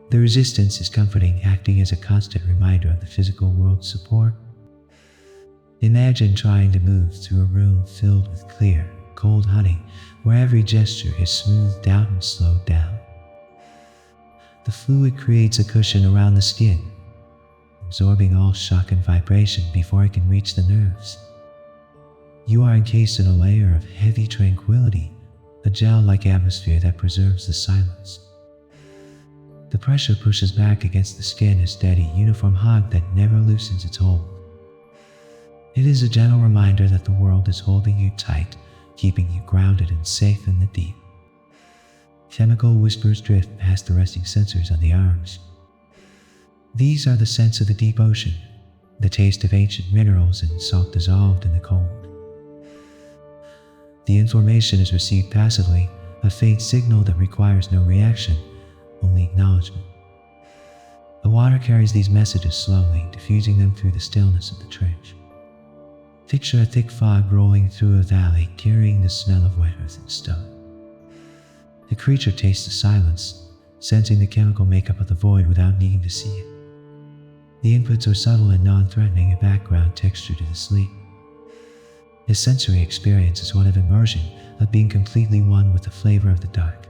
The resistance is comforting, acting as a constant reminder of the physical world's support. Imagine trying to move through a room filled with clear, cold honey, where every gesture is smoothed out and slowed down. The fluid creates a cushion around the skin, absorbing all shock and vibration before it can reach the nerves. You are encased in a layer of heavy tranquility, a gel-like atmosphere that preserves the silence. The pressure pushes back against the skin, a steady, uniform hug that never loosens its hold. It is a gentle reminder that the world is holding you tight, keeping you grounded and safe in the deep. Chemical whispers drift past the resting sensors on the arms. These are the scents of the deep ocean, the taste of ancient minerals and salt dissolved in the cold. The information is received passively, a faint signal that requires no reaction, only acknowledgement. The water carries these messages slowly, diffusing them through the stillness of the trench. Picture a thick fog rolling through a valley, carrying the smell of wet earth and stone. The creature tastes the silence, sensing the chemical makeup of the void without needing to see it. The inputs are subtle and non-threatening, a background texture to the sleep. His sensory experience is one of immersion, of being completely one with the flavor of the dark.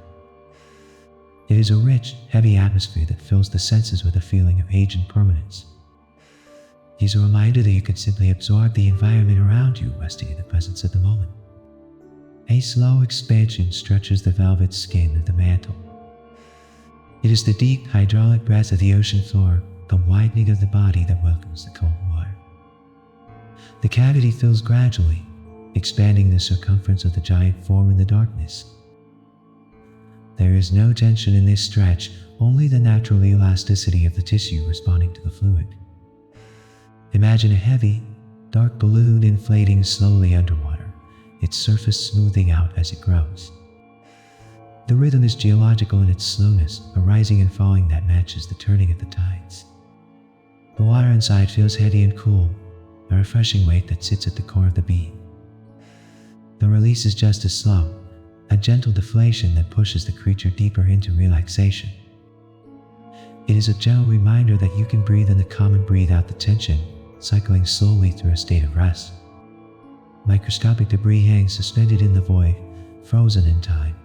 It is a rich, heavy atmosphere that fills the senses with a feeling of age and permanence. It is a reminder that you can simply absorb the environment around you, resting in the presence of the moment. A slow expansion stretches the velvet skin of the mantle. It is the deep, hydraulic breath of the ocean floor, the widening of the body that welcomes the cold water. The cavity fills gradually, expanding the circumference of the giant form in the darkness. There is no tension in this stretch, only the natural elasticity of the tissue responding to the fluid. Imagine a heavy, dark balloon inflating slowly underwater, its surface smoothing out as it grows. The rhythm is geological in its slowness, a rising and falling that matches the turning of the tides. The water inside feels heady and cool, a refreshing weight that sits at the core of the beam. The release is just as slow, a gentle deflation that pushes the creature deeper into relaxation. It is a gentle reminder that you can breathe in the calm and breathe out the tension, cycling slowly through a state of rest. Microscopic debris hangs suspended in the void, frozen in time.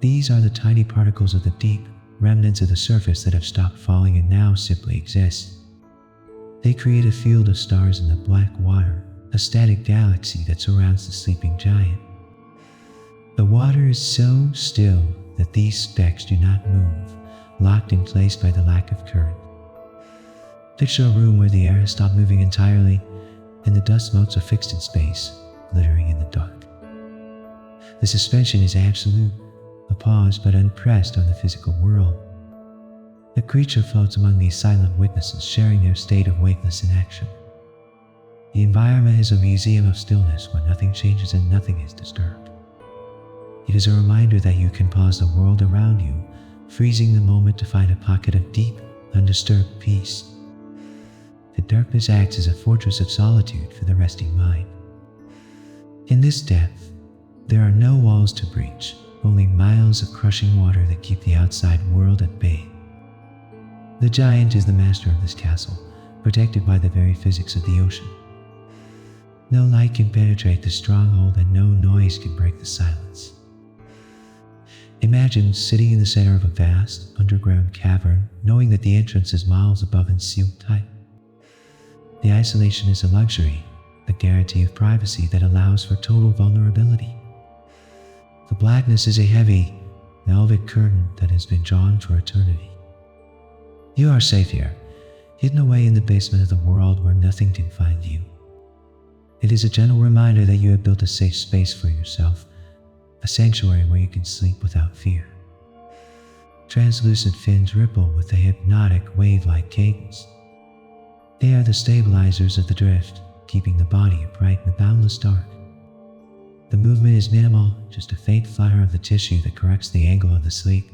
These are the tiny particles of the deep, remnants of the surface that have stopped falling and now simply exist. They create a field of stars in the black water, a static galaxy that surrounds the sleeping giant. The water is so still that these specks do not move, locked in place by the lack of current. Picture a room where the air has stopped moving entirely, and the dust motes are fixed in space, glittering in the dark. The suspension is absolute, a pause but unpressed on the physical world. The creature floats among these silent witnesses, sharing their state of weightless inaction. The environment is a museum of stillness where nothing changes and nothing is disturbed. It is a reminder that you can pause the world around you, freezing the moment to find a pocket of deep, undisturbed peace. The darkness acts as a fortress of solitude for the resting mind. In this depth, there are no walls to breach, only miles of crushing water that keep the outside world at bay. The giant is the master of this castle, protected by the very physics of the ocean. No light can penetrate the stronghold and no noise can break the silence. Imagine sitting in the center of a vast, underground cavern, knowing that the entrance is miles above and sealed tight. The isolation is a luxury, a guarantee of privacy that allows for total vulnerability. The blackness is a heavy, velvet curtain that has been drawn for eternity. You are safe here, hidden away in the basement of the world where nothing can find you. It is a gentle reminder that you have built a safe space for yourself, a sanctuary where you can sleep without fear. Translucent fins ripple with a hypnotic, wave-like cadence. They are the stabilizers of the drift, keeping the body upright in the boundless dark. The movement is minimal, just a faint flutter of the tissue that corrects the angle of the sleep.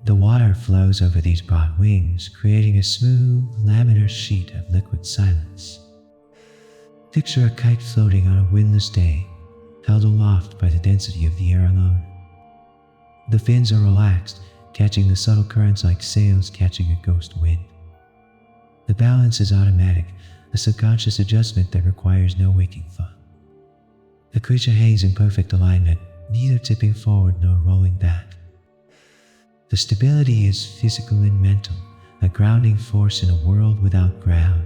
The water flows over these broad wings, creating a smooth, laminar sheet of liquid silence. Picture a kite floating on a windless day, held aloft by the density of the air alone. The fins are relaxed, catching the subtle currents like sails catching a ghost wind. The balance is automatic, a subconscious adjustment that requires no waking thought. The creature hangs in perfect alignment, neither tipping forward nor rolling back. The stability is physical and mental, a grounding force in a world without ground.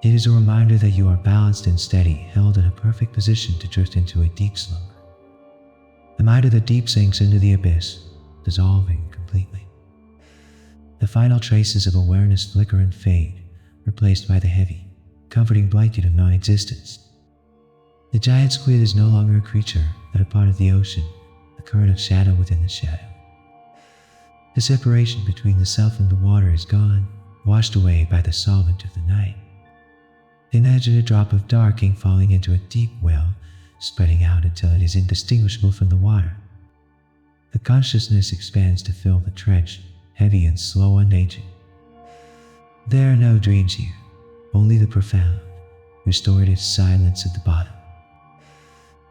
It is a reminder that you are balanced and steady, held in a perfect position to drift into a deep slumber. The mind of the deep sinks into the abyss, dissolving completely. completely. The final traces of awareness flicker and fade, replaced by the heavy, comforting blanket of non-existence. The giant squid is no longer a creature, but a part of the ocean, a current of shadow within the shadow. The separation between the self and the water is gone, washed away by the solvent of the night. Imagine a drop of dark ink falling into a deep well, spreading out until it is indistinguishable from the water. The consciousness expands to fill the trench, heavy and slow and ancient. There are no dreams here, only the profound, restorative silence at the bottom.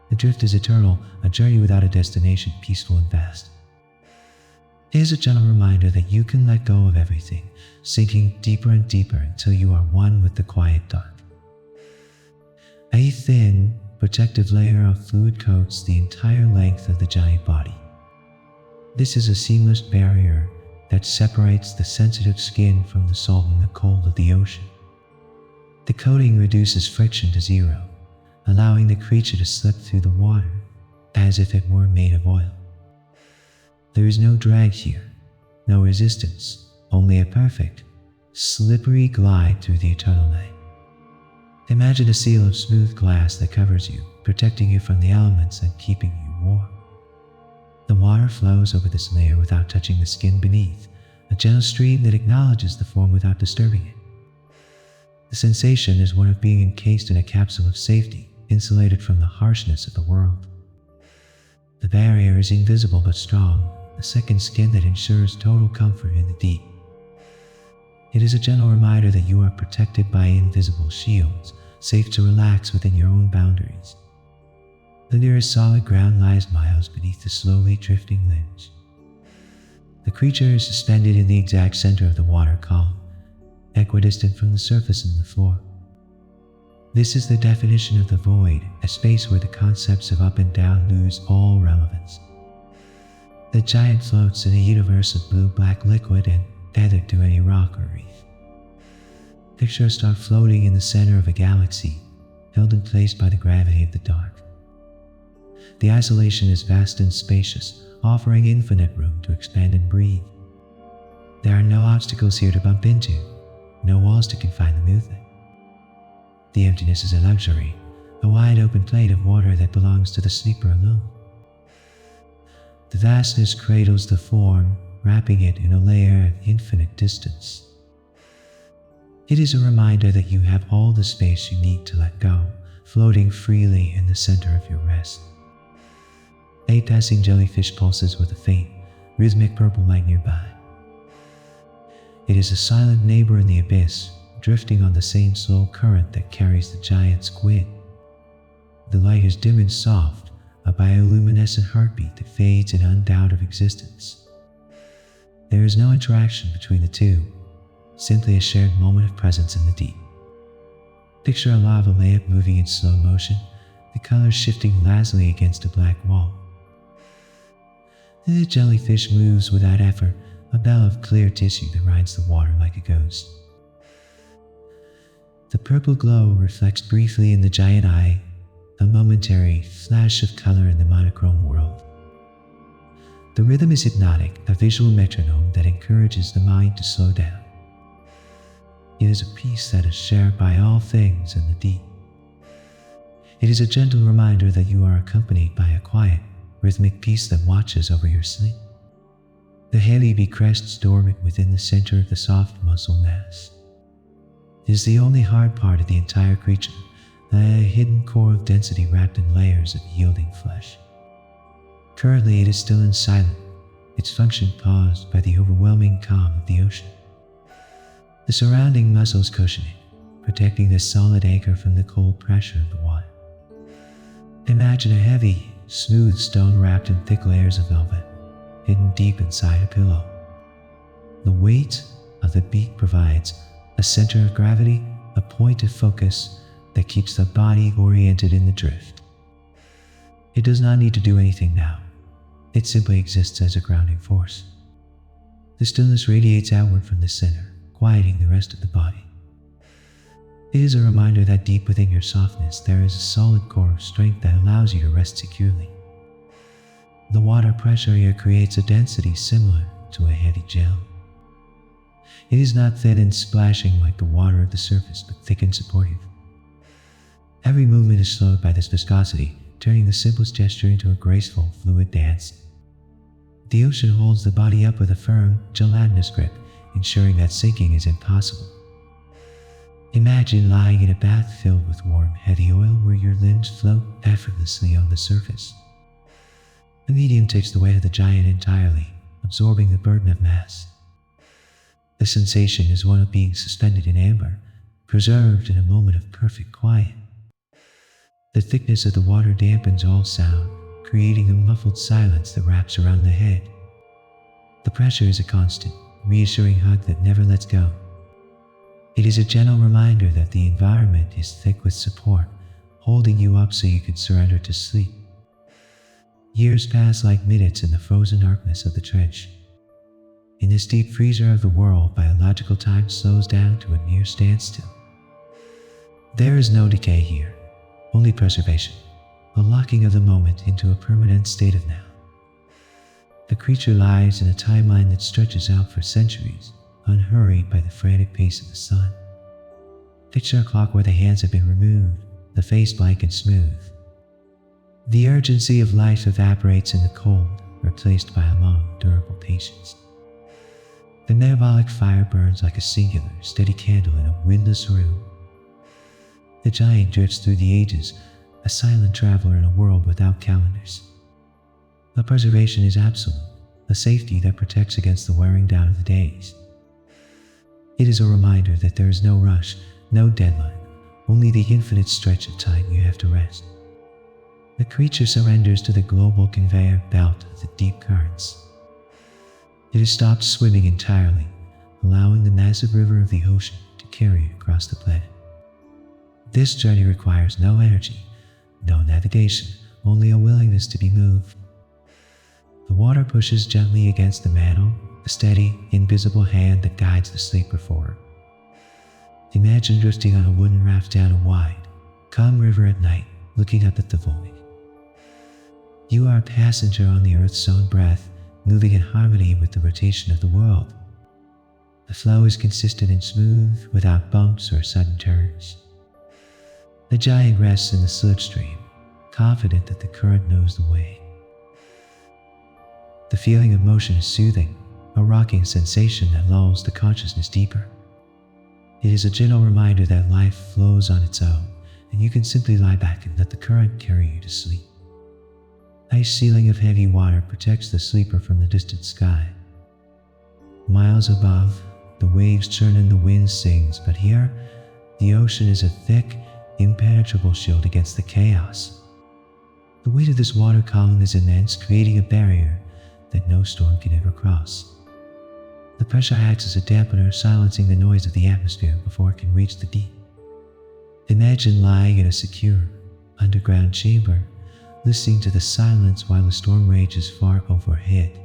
The drift is eternal, a journey without a destination, peaceful and vast. Here's a gentle reminder that you can let go of everything, sinking deeper and deeper until you are one with the quiet dark. A thin, protective layer of fluid coats the entire length of the giant body. This is a seamless barrier that separates the sensitive skin from the salt and the cold of the ocean. The coating reduces friction to zero, allowing the creature to slip through the water as if it were made of oil. There is no drag here, no resistance, only a perfect, slippery glide through the eternal night. Imagine a seal of smooth glass that covers you, protecting you from the elements and keeping you warm. The water flows over this layer without touching the skin beneath, a gentle stream that acknowledges the form without disturbing it. The sensation is one of being encased in a capsule of safety, insulated from the harshness of the world. The barrier is invisible but strong, a second skin that ensures total comfort in the deep. It is a gentle reminder that you are protected by invisible shields, safe to relax within your own boundaries. The nearest solid ground lies miles beneath the slowly drifting ledge. The creature is suspended in the exact center of the water column, equidistant from the surface and the floor. This is the definition of the void, a space where the concepts of up and down lose all relevance. The giant floats in a universe of blue-black liquid and tethered to any rock or reef. Picture a star floating in the center of a galaxy, held in place by the gravity of the dark. The isolation is vast and spacious, offering infinite room to expand and breathe. There are no obstacles here to bump into, no walls to confine the movement. The emptiness is a luxury, a wide open plate of water that belongs to the sleeper alone. The vastness cradles the form, wrapping it in a layer of infinite distance. It is a reminder that you have all the space you need to let go, floating freely in the center of your rest. A passing jellyfish pulses with a faint, rhythmic purple light nearby. It is a silent neighbor in the abyss, drifting on the same slow current that carries the giant squid. The light is dim and soft, a bioluminescent heartbeat that fades in undoubt of existence. There is no interaction between the two, simply a shared moment of presence in the deep. Picture a lava lamp moving in slow motion, the colors shifting lazily against a black wall. The jellyfish moves without effort, a bell of clear tissue that rides the water like a ghost. The purple glow reflects briefly in the giant eye, a momentary flash of color in the monochrome world. The rhythm is hypnotic, a visual metronome that encourages the mind to slow down. It is a piece that is shared by all things in the deep. It is a gentle reminder that you are accompanied by a quiet, rhythmic peace that watches over your sleep. The heavy bee crests dormant within the center of the soft muscle mass. It is the only hard part of the entire creature, a hidden core of density wrapped in layers of yielding flesh. Currently, it is still and silent, its function paused by the overwhelming calm of the ocean. The surrounding muscles cushion it, protecting the solid anchor from the cold pressure of the water. Imagine a heavy, smooth stone wrapped in thick layers of velvet, hidden deep inside a pillow. The weight of the beak provides a center of gravity, a point of focus that keeps the body oriented in the drift. It does not need to do anything now. It simply exists as a grounding force. The stillness radiates outward from the center, quieting the rest of the body. It is a reminder that deep within your softness there is a solid core of strength that allows you to rest securely. The water pressure here creates a density similar to a heavy gel. It is not thin and splashing like the water at the surface, but thick and supportive. Every movement is slowed by this viscosity, turning the simplest gesture into a graceful, fluid dance. The ocean holds the body up with a firm, gelatinous grip, ensuring that sinking is impossible. Imagine lying in a bath filled with warm, heavy oil where your limbs float effortlessly on the surface. The medium takes the weight of the giant entirely, absorbing the burden of mass. The sensation is one of being suspended in amber, preserved in a moment of perfect quiet. The thickness of the water dampens all sound, creating a muffled silence that wraps around the head. The pressure is a constant, reassuring hug that never lets go. It is a gentle reminder that the environment is thick with support, holding you up so you can surrender to sleep. Years pass like minutes in the frozen darkness of the trench. In this deep freezer of the world, biological time slows down to a near standstill. There is no decay here, only preservation, a locking of the moment into a permanent state of now. The creature lies in a timeline that stretches out for centuries, unhurried by the frantic pace of the sun. Picture a clock where the hands have been removed, the face blank and smooth. The urgency of life evaporates in the cold, replaced by a long, durable patience. The metabolic fire burns like a singular, steady candle in a windless room. The giant drifts through the ages, a silent traveler in a world without calendars. The preservation is absolute, a safety that protects against the wearing down of the days. It is a reminder that there is no rush, no deadline, only the infinite stretch of time you have to rest. The creature surrenders to the global conveyor belt of the deep currents. It has stopped swimming entirely, allowing the massive river of the ocean to carry it across the planet. This journey requires no energy, no navigation, only a willingness to be moved. The water pushes gently against the mantle, a steady, invisible hand that guides the sleeper forward. Imagine drifting on a wooden raft down a wide, calm river at night, looking up at the void. You are a passenger on the earth's own breath, moving in harmony with the rotation of the world. The flow is consistent and smooth, without bumps or sudden turns. The giant rests in the slipstream, confident that the current knows the way. The feeling of motion is soothing, a rocking sensation that lulls the consciousness deeper. It is a gentle reminder that life flows on its own, and you can simply lie back and let the current carry you to sleep. Ice ceiling of heavy water protects the sleeper from the distant sky. Miles above, the waves churn and the wind sings, but here, the ocean is a thick, impenetrable shield against the chaos. The weight of this water column is immense, creating a barrier that no storm can ever cross. The pressure acts as a dampener, silencing the noise of the atmosphere before it can reach the deep. Imagine lying in a secure, underground chamber, listening to the silence while the storm rages far overhead.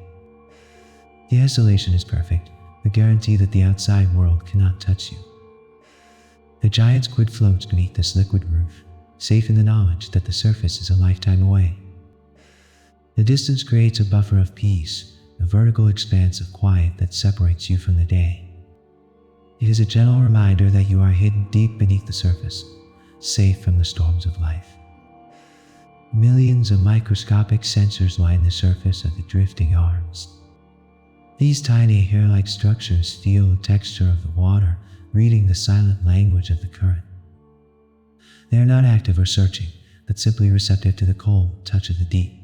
The isolation is perfect, the guarantee that the outside world cannot touch you. The giant squid floats beneath this liquid roof, safe in the knowledge that the surface is a lifetime away. The distance creates a buffer of peace, a vertical expanse of quiet that separates you from the day. It is a gentle reminder that you are hidden deep beneath the surface, safe from the storms of life. Millions of microscopic sensors line the surface of the drifting arms. These tiny hair-like structures feel the texture of the water, reading the silent language of the current. They are not active or searching, but simply receptive to the cold touch of the deep.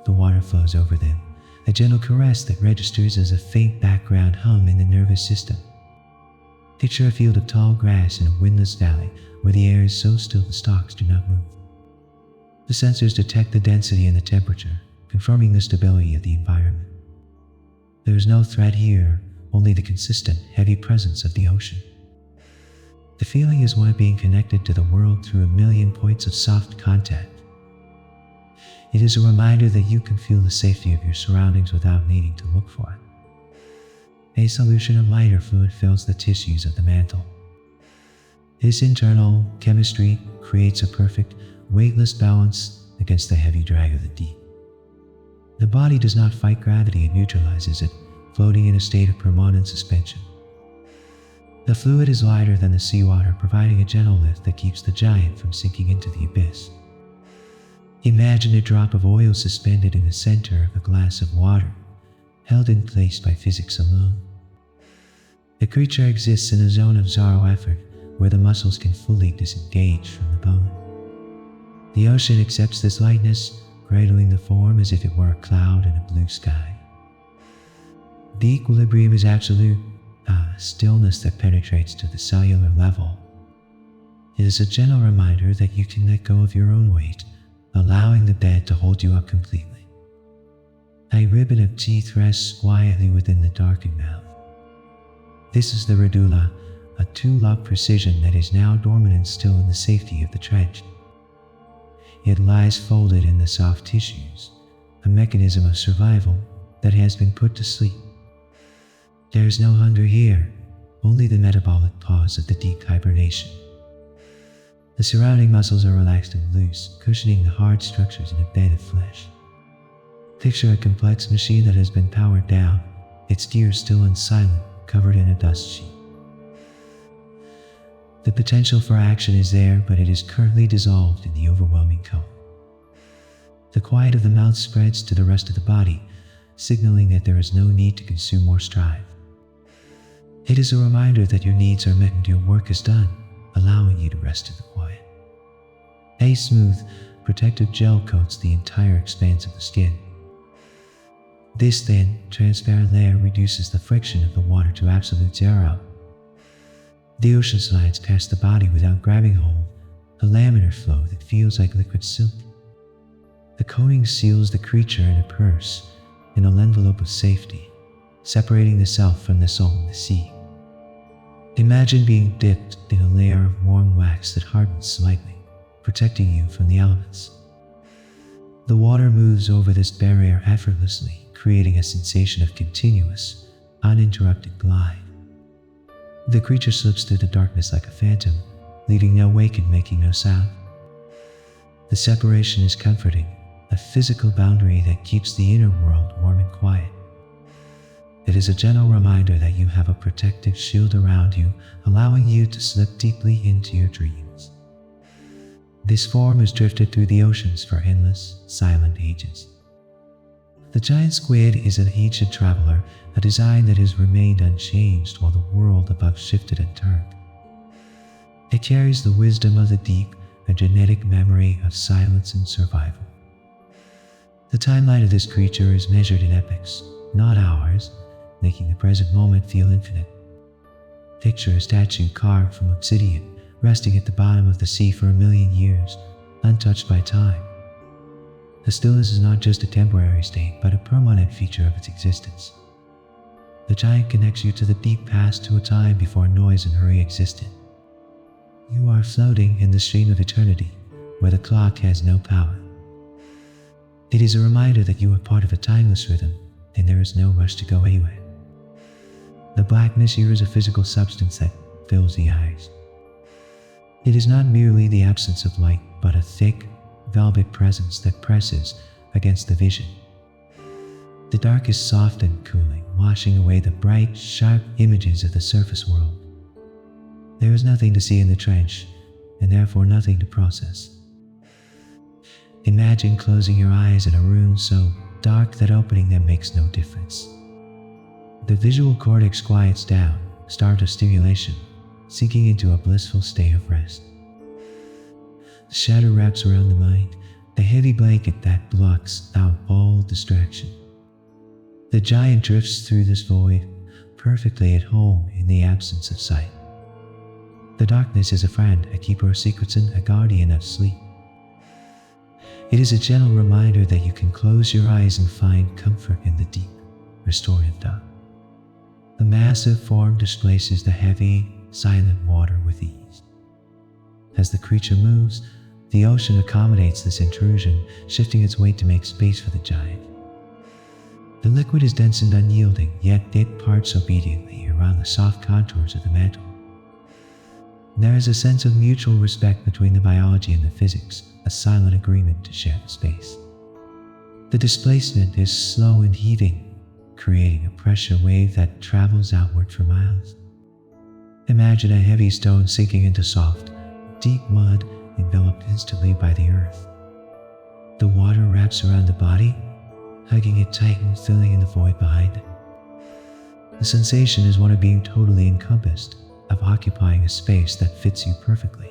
The water flows over them, a gentle caress that registers as a faint background hum in the nervous system. Picture a field of tall grass in a windless valley where the air is so still the stalks do not move. The sensors detect the density and the temperature, confirming the stability of the environment. There is no threat here, only the consistent, heavy presence of the ocean. The feeling is one of being connected to the world through a million points of soft contact. It is a reminder that you can feel the safety of your surroundings without needing to look for it. A solution of lighter fluid fills the tissues of the mantle. This internal chemistry creates a perfect, weightless balance against the heavy drag of the deep. The body does not fight gravity and neutralizes it, floating in a state of permanent suspension. The fluid is lighter than the seawater, providing a gentle lift that keeps the giant from sinking into the abyss. Imagine a drop of oil suspended in the center of a glass of water, held in place by physics alone. The creature exists in a zone of zero effort, where the muscles can fully disengage from the bone. The ocean accepts this lightness, cradling the form as if it were a cloud in a blue sky. The equilibrium is absolute, a stillness that penetrates to the cellular level. It is a gentle reminder that you can let go of your own weight, allowing the bed to hold you up completely. A ribbon of teeth rests quietly within the darkened mouth. This is the radula, a tool-lock precision that is now dormant and still in the safety of the trench. It lies folded in the soft tissues, a mechanism of survival that has been put to sleep. There is no hunger here, only the metabolic pause of the deep hibernation. The surrounding muscles are relaxed and loose, cushioning the hard structures in a bed of flesh. Picture a complex machine that has been powered down, its gears still and silent, covered in a dust sheet. The potential for action is there, but it is currently dissolved in the overwhelming calm. The quiet of the mouth spreads to the rest of the body, signaling that there is no need to consume or strive. It is a reminder that your needs are met and your work is done, allowing you to rest in the quiet. A smooth, protective gel coats the entire expanse of the skin. This thin, transparent layer reduces the friction of the water to absolute zero. The ocean slides past the body without grabbing hold, a laminar flow that feels like liquid silk. The coating seals the creature in a purse, in an envelope of safety, separating the self from the soul in the sea. Imagine being dipped in a layer of warm wax that hardens slightly, protecting you from the elements. The water moves over this barrier effortlessly, creating a sensation of continuous, uninterrupted glide. The creature slips through the darkness like a phantom, leaving no wake and making no sound. The separation is comforting, a physical boundary that keeps the inner world warm and quiet. It is a gentle reminder that you have a protective shield around you, allowing you to slip deeply into your dreams. This form has drifted through the oceans for endless, silent ages. The giant squid is an ancient traveler, a design that has remained unchanged while the world above shifted and turned. It carries the wisdom of the deep, a genetic memory of silence and survival. The timeline of this creature is measured in epochs, not hours, making the present moment feel infinite. Picture a statue carved from obsidian, resting at the bottom of the sea for 1,000,000 years, untouched by time. The stillness is not just a temporary state, but a permanent feature of its existence. The giant connects you to the deep past, to a time before noise and hurry existed. You are floating in the stream of eternity, where the clock has no power. It is a reminder that you are part of a timeless rhythm, and there is no rush to go anywhere. The blackness here is a physical substance that fills the eyes. It is not merely the absence of light, but a thick, velvet presence that presses against the vision. The dark is soft and cooling, washing away the bright, sharp images of the surface world. There is nothing to see in the trench, and therefore nothing to process. Imagine closing your eyes in a room so dark that opening them makes no difference. The visual cortex quiets down, start of stimulation, sinking into a blissful state of rest. The shadow wraps around the mind, a heavy blanket that blocks out all distraction. The giant drifts through this void, perfectly at home in the absence of sight. The darkness is a friend, a keeper of secrets, and a guardian of sleep. It is a gentle reminder that you can close your eyes and find comfort in the deep, restorative dark. The massive form displaces the heavy, silent water with ease. As the creature moves, the ocean accommodates this intrusion, shifting its weight to make space for the giant. The liquid is dense and unyielding, yet it parts obediently around the soft contours of the mantle. There is a sense of mutual respect between the biology and the physics, a silent agreement to share the space. The displacement is slow and heaving, creating a pressure wave that travels outward for miles. Imagine a heavy stone sinking into soft, deep mud enveloped instantly by the earth. The water wraps around the body, hugging it tight and filling in the void behind it. The sensation is one of being totally encompassed, of occupying a space that fits you perfectly.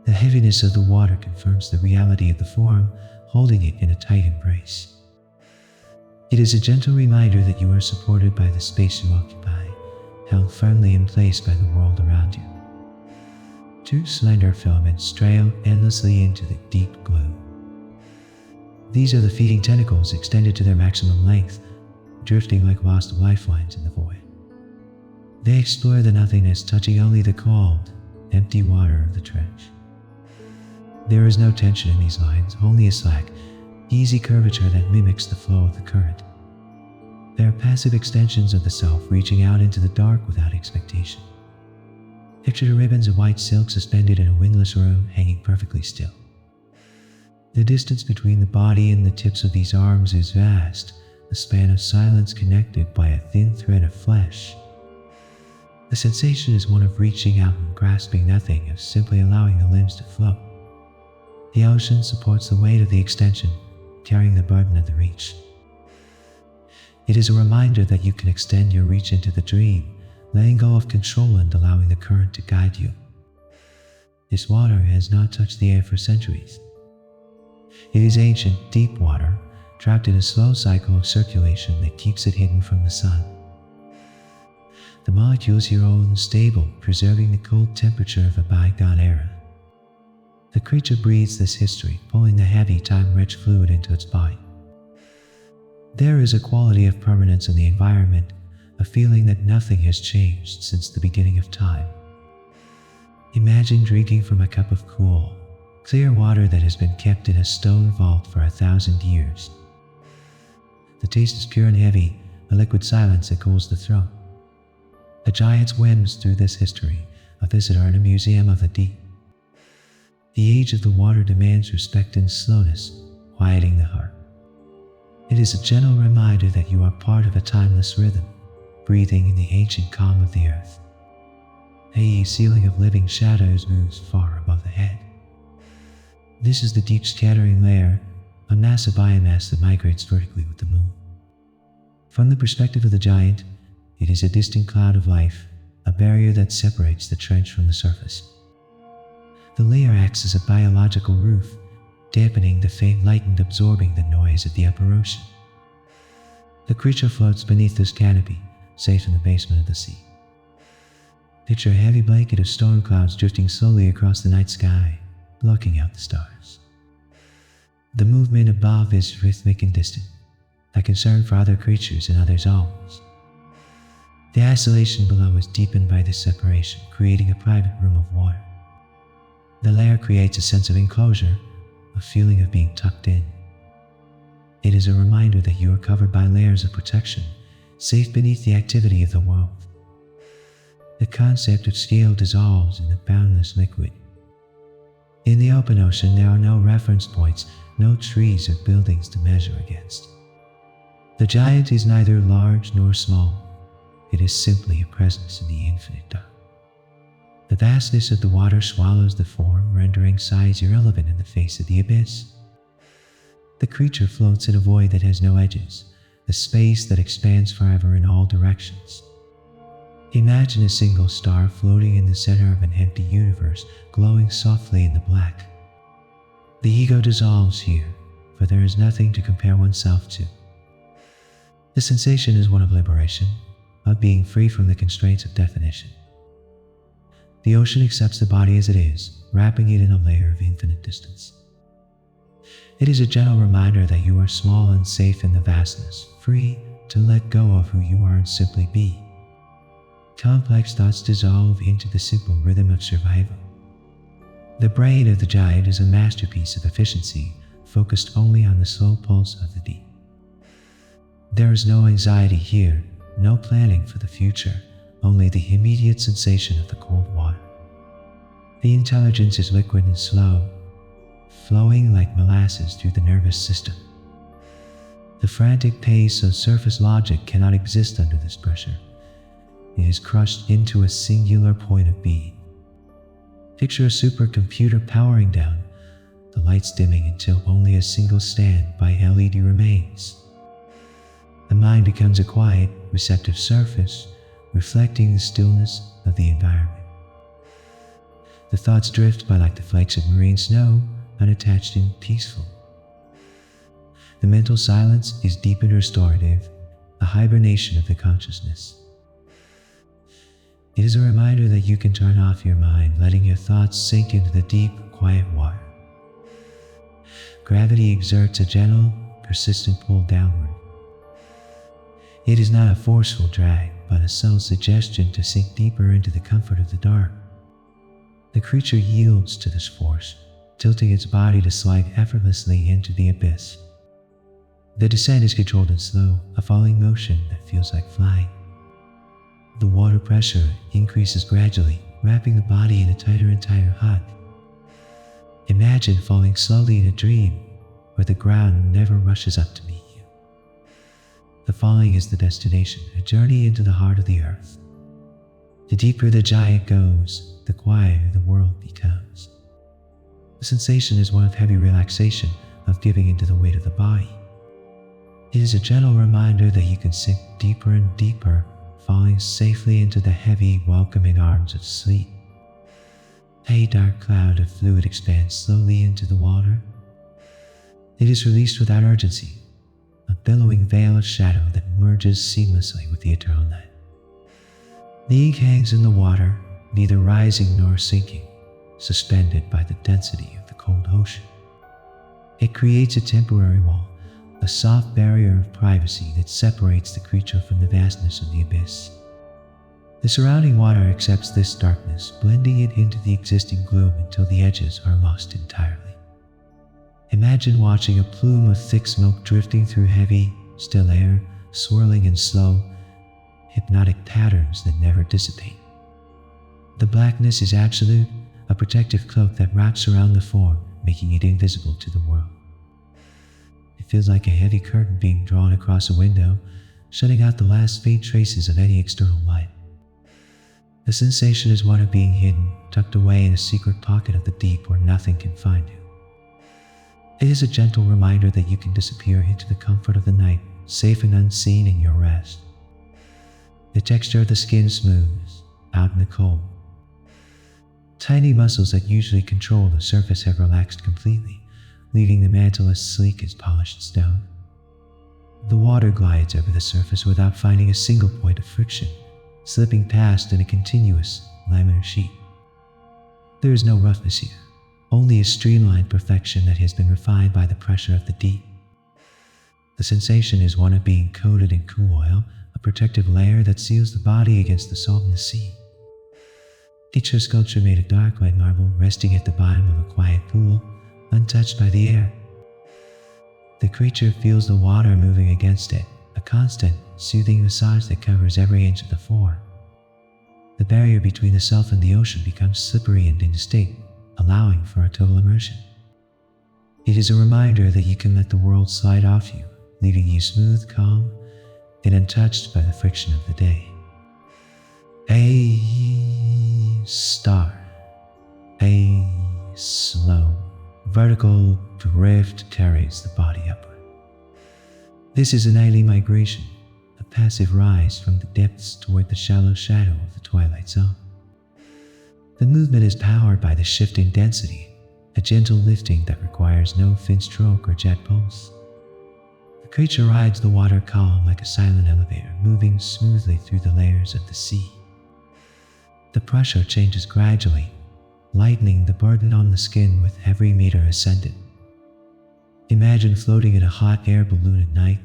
The heaviness of the water confirms the reality of the form, holding it in a tight embrace. It is a gentle reminder that you are supported by the space you occupy, held firmly in place by the world around you. Two slender filaments trail endlessly into the deep gloom. These are the feeding tentacles extended to their maximum length, drifting like lost lifelines in the void. They explore the nothingness, touching only the cold, empty water of the trench. There is no tension in these lines, only a slack, easy curvature that mimics the flow of the current. They are passive extensions of the self, reaching out into the dark without expectation. Picture the ribbons of white silk suspended in a windless room, hanging perfectly still. The distance between the body and the tips of these arms is vast, a span of silence connected by a thin thread of flesh. The sensation is one of reaching out and grasping nothing, of simply allowing the limbs to float. The ocean supports the weight of the extension, carrying the burden of the reach. It is a reminder that you can extend your reach into the dream, letting go of control and allowing the current to guide you. This water has not touched the air for centuries. It is ancient, deep water, trapped in a slow cycle of circulation that keeps it hidden from the sun. The molecules here are unstable, preserving the cold temperature of a bygone era. The creature breathes this history, pulling the heavy, time-rich fluid into its body. There is a quality of permanence in the environment, a feeling that nothing has changed since the beginning of time. Imagine drinking from a cup of cool, clear water that has been kept in a stone vault for 1,000 years. The taste is pure and heavy, a liquid silence that cools the throat. A giant swims through this history, a visitor in a museum of the deep. The age of the water demands respect and slowness, quieting the heart. It is a gentle reminder that you are part of a timeless rhythm, breathing in the ancient calm of the earth. A ceiling of living shadows moves far above the head. This is the deep scattering layer, a massive biomass that migrates vertically with the moon. From the perspective of the giant, it is a distant cloud of life, a barrier that separates the trench from the surface. The layer acts as a biological roof, dampening the faint light and absorbing the noise of the upper ocean. The creature floats beneath this canopy, safe in the basement of the sea. Picture a heavy blanket of storm clouds drifting slowly across the night sky, blocking out the stars. The movement above is rhythmic and distant, a concern for other creatures and other zones. The isolation below is deepened by this separation, creating a private room of water. The layer creates a sense of enclosure, a feeling of being tucked in. It is a reminder that you are covered by layers of protection, safe beneath the activity of the world. The concept of scale dissolves in the boundless liquid. In the open ocean, there are no reference points, no trees or buildings to measure against. The giant is neither large nor small. It is simply a presence in the infinite dark. The vastness of the water swallows the form, rendering size irrelevant in the face of the abyss. The creature floats in a void that has no edges, a space that expands forever in all directions. Imagine a single star floating in the center of an empty universe, glowing softly in the black. The ego dissolves here, for there is nothing to compare oneself to. The sensation is one of liberation, of being free from the constraints of definition. The ocean accepts the body as it is, wrapping it in a layer of infinite distance. It is a gentle reminder that you are small and safe in the vastness, free to let go of who you are and simply be. Complex thoughts dissolve into the simple rhythm of survival. The brain of the giant is a masterpiece of efficiency, focused only on the slow pulse of the deep. There is no anxiety here, no planning for the future, only the immediate sensation of the cold water. The intelligence is liquid and slow, flowing like molasses through the nervous system. The frantic pace of surface logic cannot exist under this pressure. It is crushed into a singular point of being. Picture a supercomputer powering down, the lights dimming until only a single standby LED remains. The mind becomes a quiet, receptive surface, reflecting the stillness of the environment. The thoughts drift by like the flakes of marine snow, unattached and peaceful. The mental silence is deep and restorative, a hibernation of the consciousness. It is a reminder that you can turn off your mind, letting your thoughts sink into the deep, quiet water. Gravity exerts a gentle, persistent pull downward. It is not a forceful drag, but a subtle suggestion to sink deeper into the comfort of the dark. The creature yields to this force, tilting its body to slide effortlessly into the abyss. The descent is controlled and slow, a falling motion that feels like flying. The water pressure increases gradually, wrapping the body in a tighter and tighter hug. Imagine falling slowly in a dream, where the ground never rushes up to meet you. The falling is the destination, a journey into the heart of the earth. The deeper the giant goes, the quieter the world becomes. The sensation is one of heavy relaxation, of giving into the weight of the body. It is a gentle reminder that you can sink deeper and deeper, falling safely into the heavy, welcoming arms of sleep. A dark cloud of fluid expands slowly into the water. It is released without urgency, a billowing veil of shadow that merges seamlessly with the eternal night. The ink hangs in the water, neither rising nor sinking, suspended by the density of the cold ocean. It creates a temporary wall, a soft barrier of privacy that separates the creature from the vastness of the abyss. The surrounding water accepts this darkness, blending it into the existing gloom until the edges are lost entirely. Imagine watching a plume of thick smoke drifting through heavy, still air, swirling in slow, hypnotic patterns that never dissipate. The blackness is absolute, a protective cloak that wraps around the form, making it invisible to the world. It feels like a heavy curtain being drawn across a window, shutting out the last faint traces of any external light. The sensation is one of being hidden, tucked away in a secret pocket of the deep where nothing can find you. It is a gentle reminder that you can disappear into the comfort of the night, safe and unseen in your rest. The texture of the skin smooths, out in the cold. Tiny muscles that usually control the surface have relaxed completely, leaving the mantle as sleek as polished stone. The water glides over the surface without finding a single point of friction, slipping past in a continuous, laminar sheet. There is no roughness here, only a streamlined perfection that has been refined by the pressure of the deep. The sensation is one of being coated in cool oil, a protective layer that seals the body against the salt in the sea. Picture a sculpture made of dark white marble resting at the bottom of a quiet pool, untouched by the air. The creature feels the water moving against it, a constant, soothing massage that covers every inch of the form. The barrier between the self and the ocean becomes slippery and indistinct, allowing for a total immersion. It is a reminder that you can let the world slide off you, leaving you smooth, calm, and untouched by the friction of the day. A star, a slow, vertical drift carries the body upward. This is a nightly migration, a passive rise from the depths toward the shallow shadow of the twilight zone. The movement is powered by the shift in density, a gentle lifting that requires no fin stroke or jet pulse. The creature rides the water calm like a silent elevator, moving smoothly through the layers of the sea. The pressure changes gradually, lightening the burden on the skin with every meter ascended. Imagine floating in a hot air balloon at night,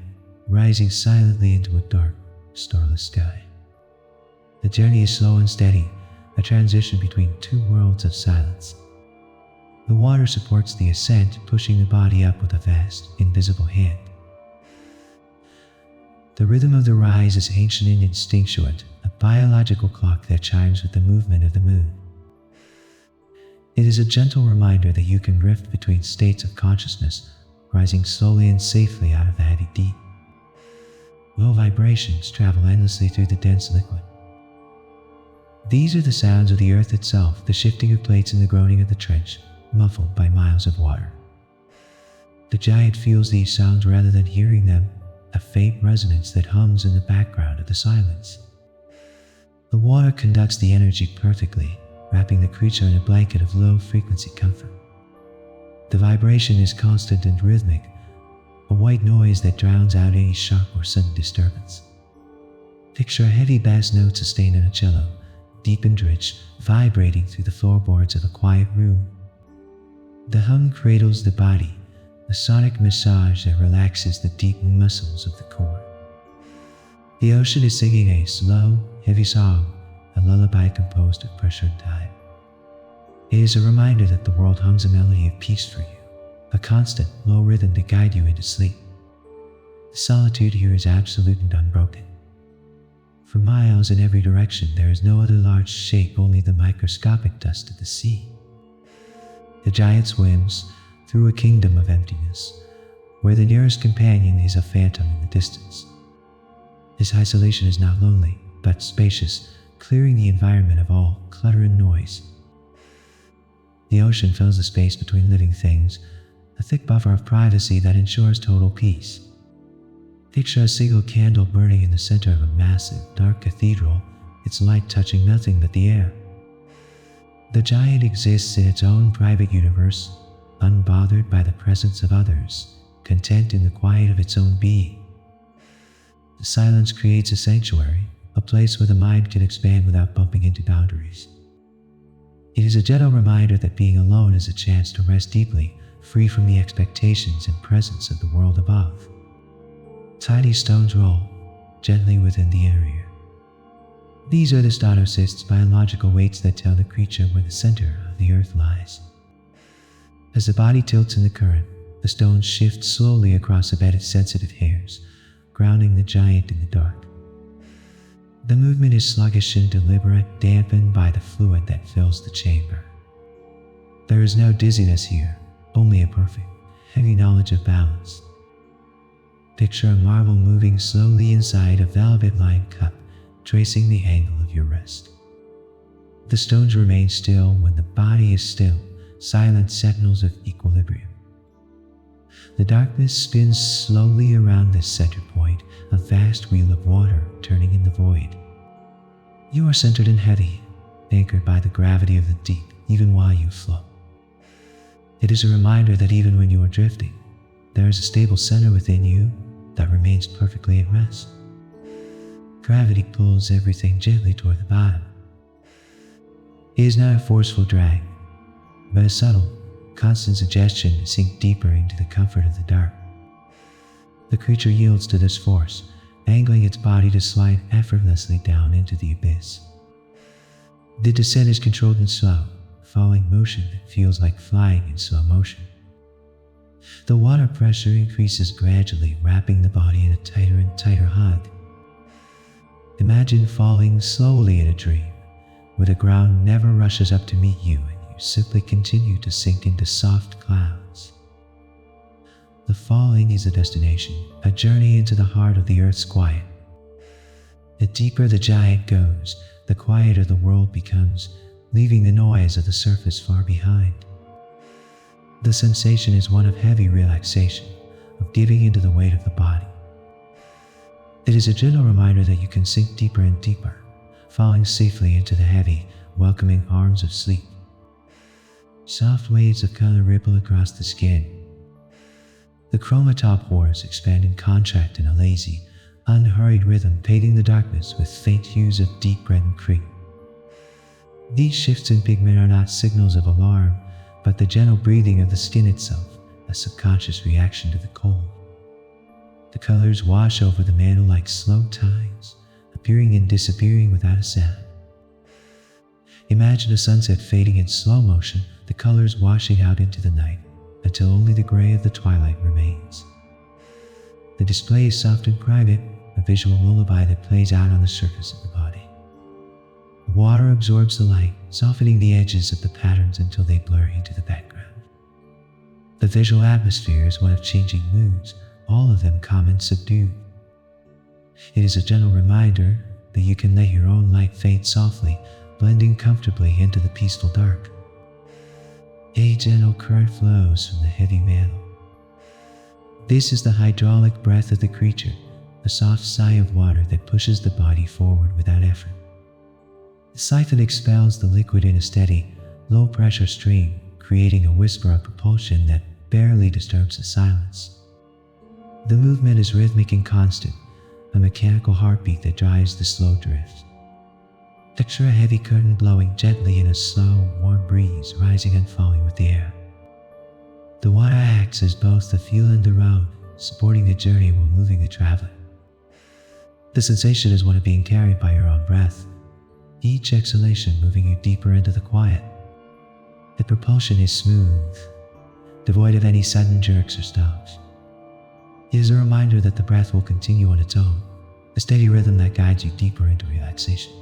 rising silently into a dark, starless sky. The journey is slow and steady, a transition between two worlds of silence. The water supports the ascent, pushing the body up with a vast, invisible hand. The rhythm of the rise is ancient and instinctuate, a biological clock that chimes with the movement of the moon. It is a gentle reminder that you can drift between states of consciousness, rising slowly and safely out of the heavy deep. Low vibrations travel endlessly through the dense liquid. These are the sounds of the earth itself, the shifting of plates and the groaning of the trench, muffled by miles of water. The giant feels these sounds rather than hearing them, a faint resonance that hums in the background of the silence. The water conducts the energy perfectly, wrapping the creature in a blanket of low-frequency comfort. The vibration is constant and rhythmic, a white noise that drowns out any sharp or sudden disturbance. Picture a heavy bass note sustained in a cello, deep and rich, vibrating through the floorboards of a quiet room. The hum cradles the body, a sonic massage that relaxes the deep muscles of the core. The ocean is singing a slow, heavy song, a lullaby composed of pressure and time. It is a reminder that the world hums a melody of peace for you, a constant, low rhythm to guide you into sleep. The solitude here is absolute and unbroken. For miles in every direction, there is no other large shape, only the microscopic dust of the sea. The giant swims through a kingdom of emptiness, where the nearest companion is a phantom in the distance. His isolation is not lonely, but spacious, clearing the environment of all clutter and noise. The ocean fills the space between living things, a thick buffer of privacy that ensures total peace. Picture a single candle burning in the center of a massive, dark cathedral, its light touching nothing but the air. The giant exists in its own private universe, unbothered by the presence of others, content in the quiet of its own being. The silence creates a sanctuary, a place where the mind can expand without bumping into boundaries. It is a gentle reminder that being alone is a chance to rest deeply, free from the expectations and presence of the world above. Tiny stones roll gently within the inner ear. These are the statocysts, biological weights that tell the creature where the center of the earth lies. As the body tilts in the current, the stones shift slowly across a bed of sensitive hairs, grounding the giant in the dark. The movement is sluggish and deliberate, dampened by the fluid that fills the chamber. There is no dizziness here, only a perfect, heavy knowledge of balance. Picture a marble moving slowly inside a velvet-lined cup, tracing the angle of your wrist. The stones remain still when the body is still, silent sentinels of equilibrium. The darkness spins slowly around this center point, a vast wheel of water turning in the void. You are centered and heavy, anchored by the gravity of the deep, even while you float. It is a reminder that even when you are drifting, there is a stable center within you that remains perfectly at rest. Gravity pulls everything gently toward the bottom. It is not a forceful drag, but a subtle, constant suggestion to sink deeper into the comfort of the dark. The creature yields to this force, angling its body to slide effortlessly down into the abyss. The descent is controlled and slow, following motion that feels like flying in slow motion. The water pressure increases gradually, wrapping the body in a tighter and tighter hug. Imagine falling slowly in a dream, where the ground never rushes up to meet you and you simply continue to sink into soft clouds. The falling is a destination, a journey into the heart of the earth's quiet. The deeper the giant goes, the quieter the world becomes, leaving the noise of the surface far behind. The sensation is one of heavy relaxation, of giving into the weight of the body. It is a gentle reminder that you can sink deeper and deeper, falling safely into the heavy, welcoming arms of sleep. Soft waves of color ripple across the skin. The chromatop pores expand and contract in a lazy, unhurried rhythm, painting the darkness with faint hues of deep red and cream. These shifts in pigment are not signals of alarm, but the gentle breathing of the skin itself, a subconscious reaction to the cold. The colors wash over the mantle like slow tides, appearing and disappearing without a sound. Imagine a sunset fading in slow motion, the colors washing out into the night, until only the gray of the twilight remains. The display is soft and private, a visual lullaby that plays out on the surface of the body. The water absorbs the light, softening the edges of the patterns until they blur into the background. The visual atmosphere is one of changing moods, all of them calm and subdued. It is a gentle reminder that you can let your own light fade softly, blending comfortably into the peaceful dark. A gentle current flows from the heavy mantle. This is the hydraulic breath of the creature, a soft sigh of water that pushes the body forward without effort. The siphon expels the liquid in a steady, low-pressure stream, creating a whisper of propulsion that barely disturbs the silence. The movement is rhythmic and constant, a mechanical heartbeat that drives the slow drift. Picture a heavy curtain blowing gently in a slow, warm breeze, rising and falling with the air. The water acts as both the fuel and the road, supporting the journey while moving the traveler. The sensation is one of being carried by your own breath, each exhalation moving you deeper into the quiet. The propulsion is smooth, devoid of any sudden jerks or stops. It is a reminder that the breath will continue on its own, a steady rhythm that guides you deeper into relaxation.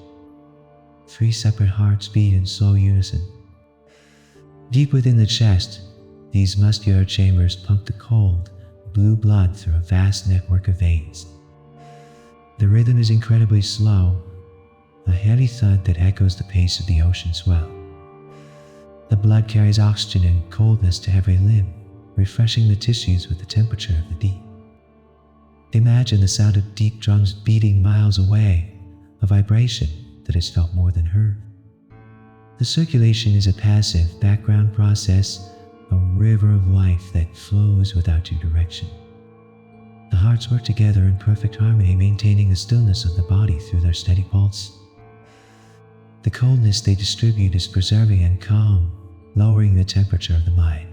3 separate hearts beat in slow unison. Deep within the chest, these muscular chambers pump the cold, blue blood through a vast network of veins. The rhythm is incredibly slow, a heavy thud that echoes the pace of the ocean swell. The blood carries oxygen and coldness to every limb, refreshing the tissues with the temperature of the deep. Imagine the sound of deep drums beating miles away, a vibration that is felt more than heard. The circulation is a passive background process, a river of life that flows without due direction. The hearts work together in perfect harmony, maintaining the stillness of the body through their steady pulse. The coldness they distribute is preserving and calm, lowering the temperature of the mind.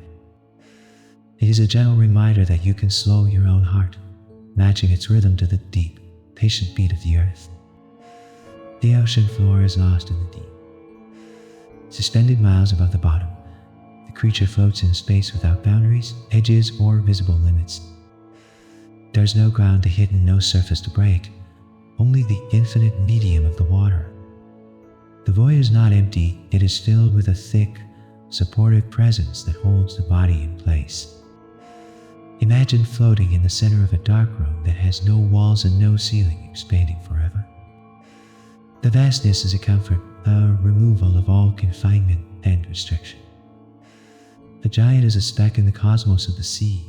It is a gentle reminder that you can slow your own heart, matching its rhythm to the deep, patient beat of the earth. The ocean floor is lost in the deep. Suspended miles above the bottom, the creature floats in space without boundaries, edges, or visible limits. There's no ground to hit and no surface to break, only the infinite medium of the water. The void is not empty, it is filled with a thick, supportive presence that holds the body in place. Imagine floating in the center of a dark room that has no walls and no ceiling, expanding forever. The vastness is a comfort, a removal of all confinement and restriction. The giant is a speck in the cosmos of the sea,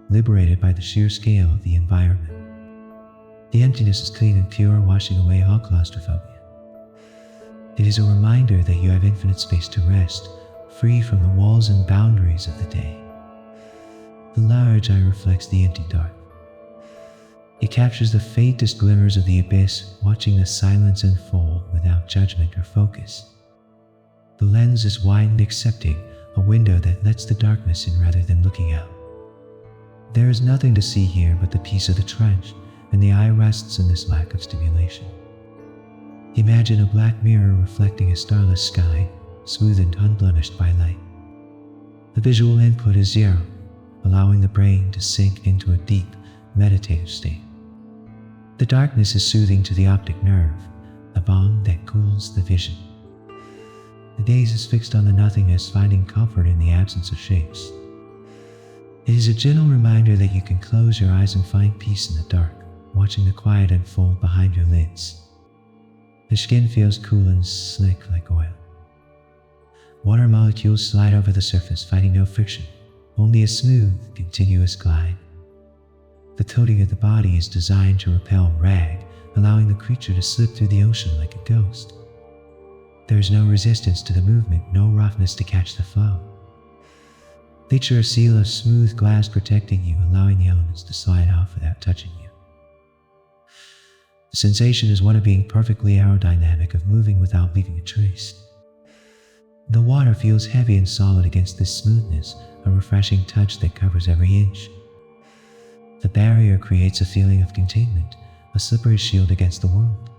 liberated by the sheer scale of the environment. The emptiness is clean and pure, washing away all claustrophobia. It is a reminder that you have infinite space to rest, free from the walls and boundaries of the day. The large eye reflects the empty dark. It captures the faintest glimmers of the abyss, watching the silence unfold without judgment or focus. The lens is wide and accepting, a window that lets the darkness in rather than looking out. There is nothing to see here but the peace of the trench, and the eye rests in this lack of stimulation. Imagine a black mirror reflecting a starless sky, smooth and unblemished by light. The visual input is zero, allowing the brain to sink into a deep, meditative state. The darkness is soothing to the optic nerve, a balm that cools the vision. The gaze is fixed on the nothingness, finding comfort in the absence of shapes. It is a gentle reminder that you can close your eyes and find peace in the dark, watching the quiet unfold behind your lids. The skin feels cool and slick like oil. Water molecules slide over the surface, finding no friction, only a smooth, continuous glide. The coating of the body is designed to repel drag, allowing the creature to slip through the ocean like a ghost. There is no resistance to the movement, no roughness to catch the flow. Picture a seal of smooth glass protecting you, allowing the elements to slide off without touching you. The sensation is one of being perfectly aerodynamic, of moving without leaving a trace. The water feels heavy and solid against this smoothness, a refreshing touch that covers every inch. The barrier creates a feeling of containment, a slippery shield against the world.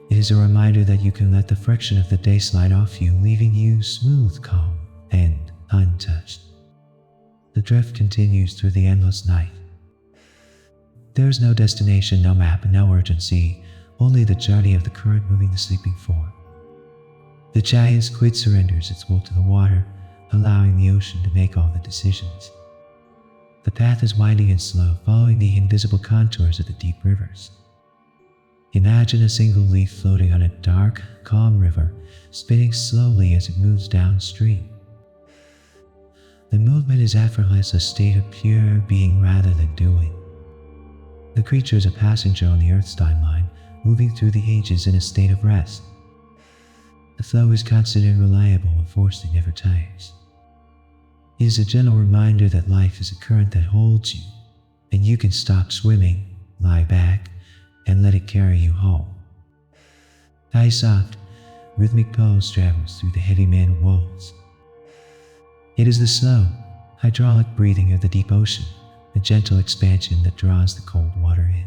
It is a reminder that you can let the friction of the day slide off you, leaving you smooth, calm, and untouched. The drift continues through the endless night. There is no destination, no map, and no urgency, only the journey of the current moving the sleeping form. The giant squid surrenders its will to the water, allowing the ocean to make all the decisions. The path is winding and slow, following the invisible contours of the deep rivers. Imagine a single leaf floating on a dark, calm river, spinning slowly as it moves downstream. The movement is effortless, a state of pure being rather than doing. The creature is a passenger on the Earth's timeline, moving through the ages in a state of rest. The flow is constant and reliable, a force that never tires. It is a gentle reminder that life is a current that holds you, and you can stop swimming, lie back, and let it carry you home. Tie soft, rhythmic pulse travels through the heavy metal walls. It is the slow, hydraulic breathing of the deep ocean, a gentle expansion that draws the cold water in.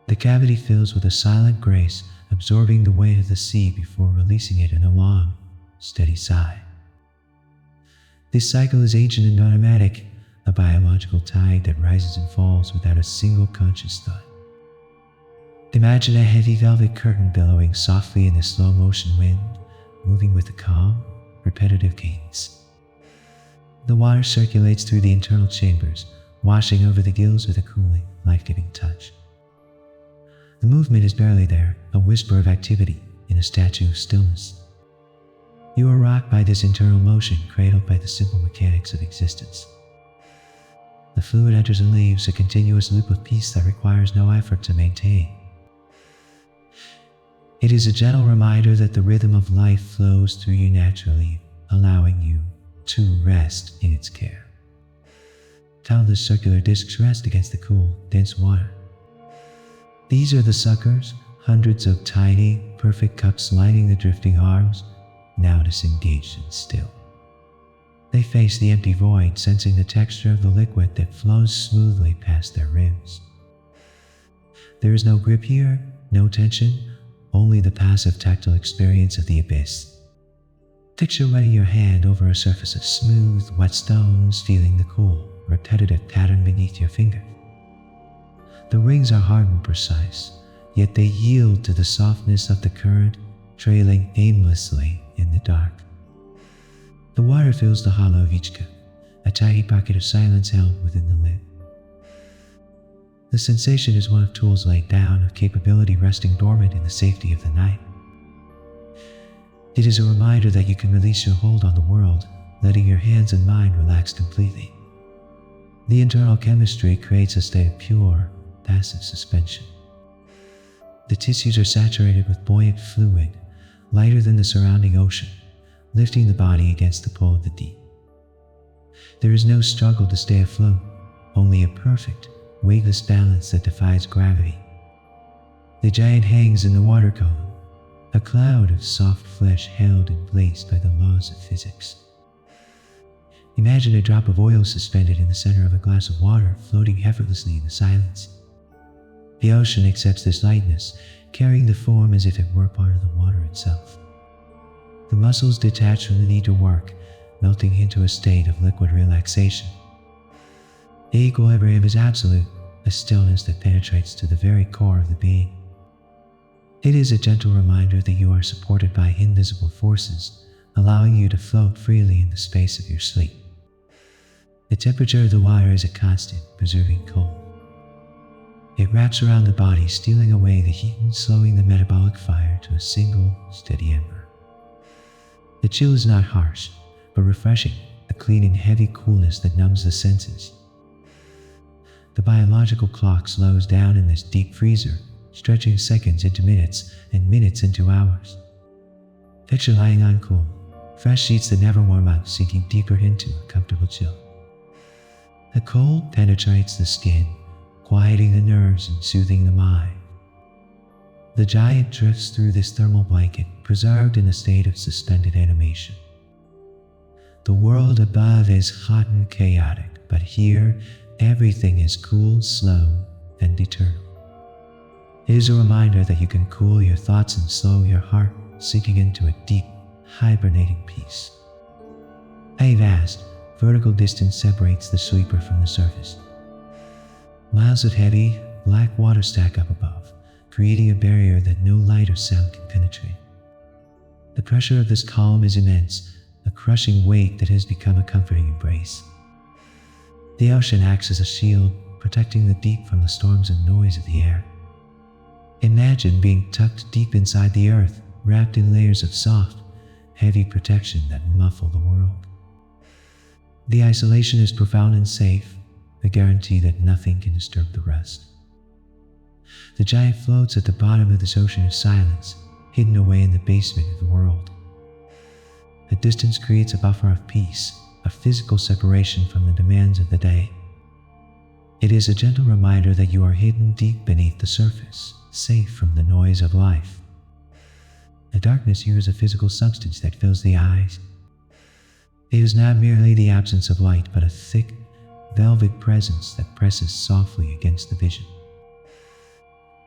The cavity fills with a silent grace, absorbing the weight of the sea before releasing it in a long, steady sigh. This cycle is ancient and automatic, a biological tide that rises and falls without a single conscious thought. Imagine a heavy velvet curtain billowing softly in the slow motion wind, moving with a calm, repetitive cadence. The water circulates through the internal chambers, washing over the gills with a cooling, life-giving touch. The movement is barely there, a whisper of activity in a statue of stillness. You are rocked by this internal motion, cradled by the simple mechanics of existence. The fluid enters and leaves, a continuous loop of peace that requires no effort to maintain. It is a gentle reminder that the rhythm of life flows through you naturally, allowing you to rest in its care. Countless circular discs rest against the cool, dense water. These are the suckers, hundreds of tiny, perfect cups lining the drifting arms, now disengaged and still. They face the empty void, sensing the texture of the liquid that flows smoothly past their rims. There is no grip here, no tension, only the passive tactile experience of the abyss. Picture running your hand over a surface of smooth, wet stones, feeling the cool, repetitive pattern beneath your finger. The rings are hard and precise, yet they yield to the softness of the current, trailing aimlessly in the dark. The water fills the hollow of each cup, a tiny pocket of silence held within the lid. The sensation is one of tools laid down, of capability resting dormant in the safety of the night. It is a reminder that you can release your hold on the world, letting your hands and mind relax completely. The internal chemistry creates a state of pure, passive suspension. The tissues are saturated with buoyant fluid, lighter than the surrounding ocean, lifting the body against the pull of the deep. There is no struggle to stay afloat, only a perfect, weightless balance that defies gravity. The giant hangs in the water column, a cloud of soft flesh held in place by the laws of physics. Imagine a drop of oil suspended in the center of a glass of water, floating effortlessly in the silence. The ocean accepts this lightness, carrying the form as if it were part of the water itself. The muscles detach from the need to work, melting into a state of liquid relaxation. The equilibrium is absolute, a stillness that penetrates to the very core of the being. It is a gentle reminder that you are supported by invisible forces, allowing you to float freely in the space of your sleep. The temperature of the water is a constant, preserving cold. It wraps around the body, stealing away the heat and slowing the metabolic fire to a single, steady ember. The chill is not harsh, but refreshing, a clean and heavy coolness that numbs the senses. The biological clock slows down in this deep freezer, stretching seconds into minutes and minutes into hours. Picture lying on cool, fresh sheets that never warm up, sinking deeper into a comfortable chill. The cold penetrates the skin, quieting the nerves and soothing the mind. The giant drifts through this thermal blanket, preserved in a state of suspended animation. The world above is hot and chaotic, but here, everything is cool, slow, and eternal. It is a reminder that you can cool your thoughts and slow your heart, sinking into a deep, hibernating peace. A vast, vertical distance separates the sleeper from the surface. Miles of heavy, black water stack up above, creating a barrier that no light or sound can penetrate. The pressure of this column is immense, a crushing weight that has become a comforting embrace. The ocean acts as a shield, protecting the deep from the storms and noise of the air. Imagine being tucked deep inside the earth, wrapped in layers of soft, heavy protection that muffle the world. The isolation is profound and safe, the guarantee that nothing can disturb the rest. The giant floats at the bottom of this ocean of silence, hidden away in the basement of the world. The distance creates a buffer of peace, a physical separation from the demands of the day. It is a gentle reminder that you are hidden deep beneath the surface, safe from the noise of life. The darkness here is a physical substance that fills the eyes. It is not merely the absence of light, but a thick, velvet presence that presses softly against the vision.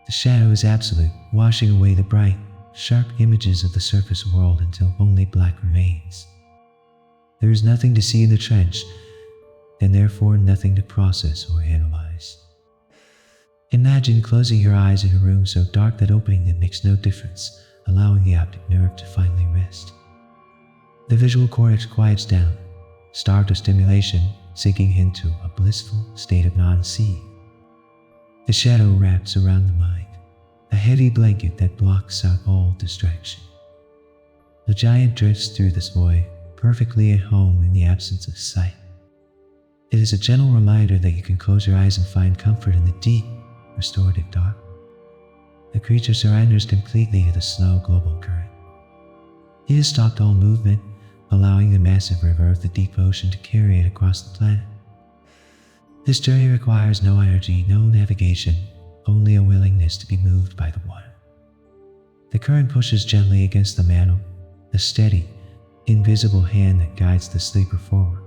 The shadow is absolute, washing away the bright, sharp images of the surface world until only black remains. There is nothing to see in the trench, and therefore nothing to process or analyze. Imagine closing your eyes in a room so dark that opening them makes no difference, allowing the optic nerve to finally rest. The visual cortex quiets down, starved of stimulation, sinking into a blissful state of non-seeing. The shadow wraps around the mind, a heavy blanket that blocks out all distraction. The giant drifts through this void, perfectly at home in the absence of sight. It is a gentle reminder that you can close your eyes and find comfort in the deep, restorative dark. The creature surrenders completely to the slow global current. It has stopped all movement, allowing the massive river of the deep ocean to carry it across the planet. This journey requires no energy, no navigation, only a willingness to be moved by the water. The current pushes gently against the mantle, a steady, invisible hand that guides the sleeper forward.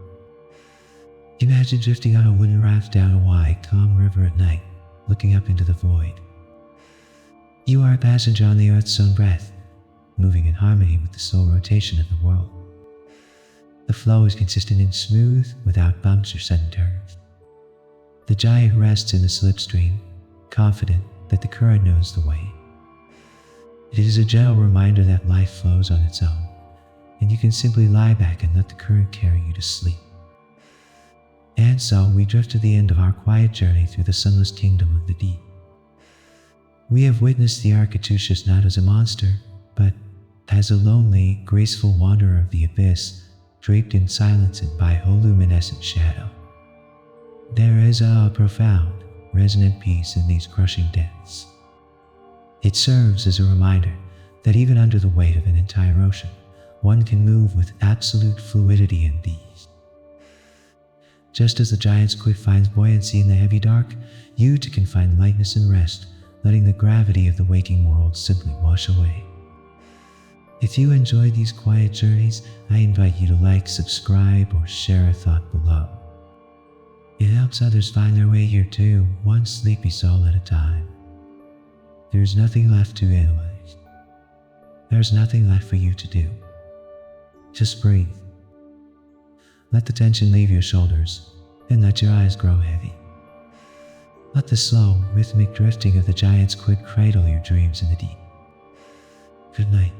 Imagine drifting on a wooden raft down a wide, calm river at night, looking up into the void. You are a passenger on the Earth's own breath, moving in harmony with the slow rotation of the world. The flow is consistent and smooth, without bumps or sudden turns. The giant rests in the slipstream, confident that the current knows the way. It is a gentle reminder that life flows on its own, and you can simply lie back and let the current carry you to sleep. And so we drift to the end of our quiet journey through the sunless kingdom of the deep. We have witnessed the Architeuchus not as a monster, but as a lonely, graceful wanderer of the abyss, draped in silence and bioluminescent shadow. There is a profound, resonant peace in these crushing depths. It serves as a reminder that even under the weight of an entire ocean, one can move with absolute fluidity and ease. Just as the giant squid finds buoyancy in the heavy dark, you too can find lightness and rest, letting the gravity of the waking world simply wash away. If you enjoy these quiet journeys, I invite you to like, subscribe, or share a thought below. It helps others find their way here too, one sleepy soul at a time. There's nothing left to analyze. There's nothing left for you to do. Just breathe. Let the tension leave your shoulders, and let your eyes grow heavy. Let the slow, rhythmic drifting of the giant squid cradle your dreams in the deep. Good night.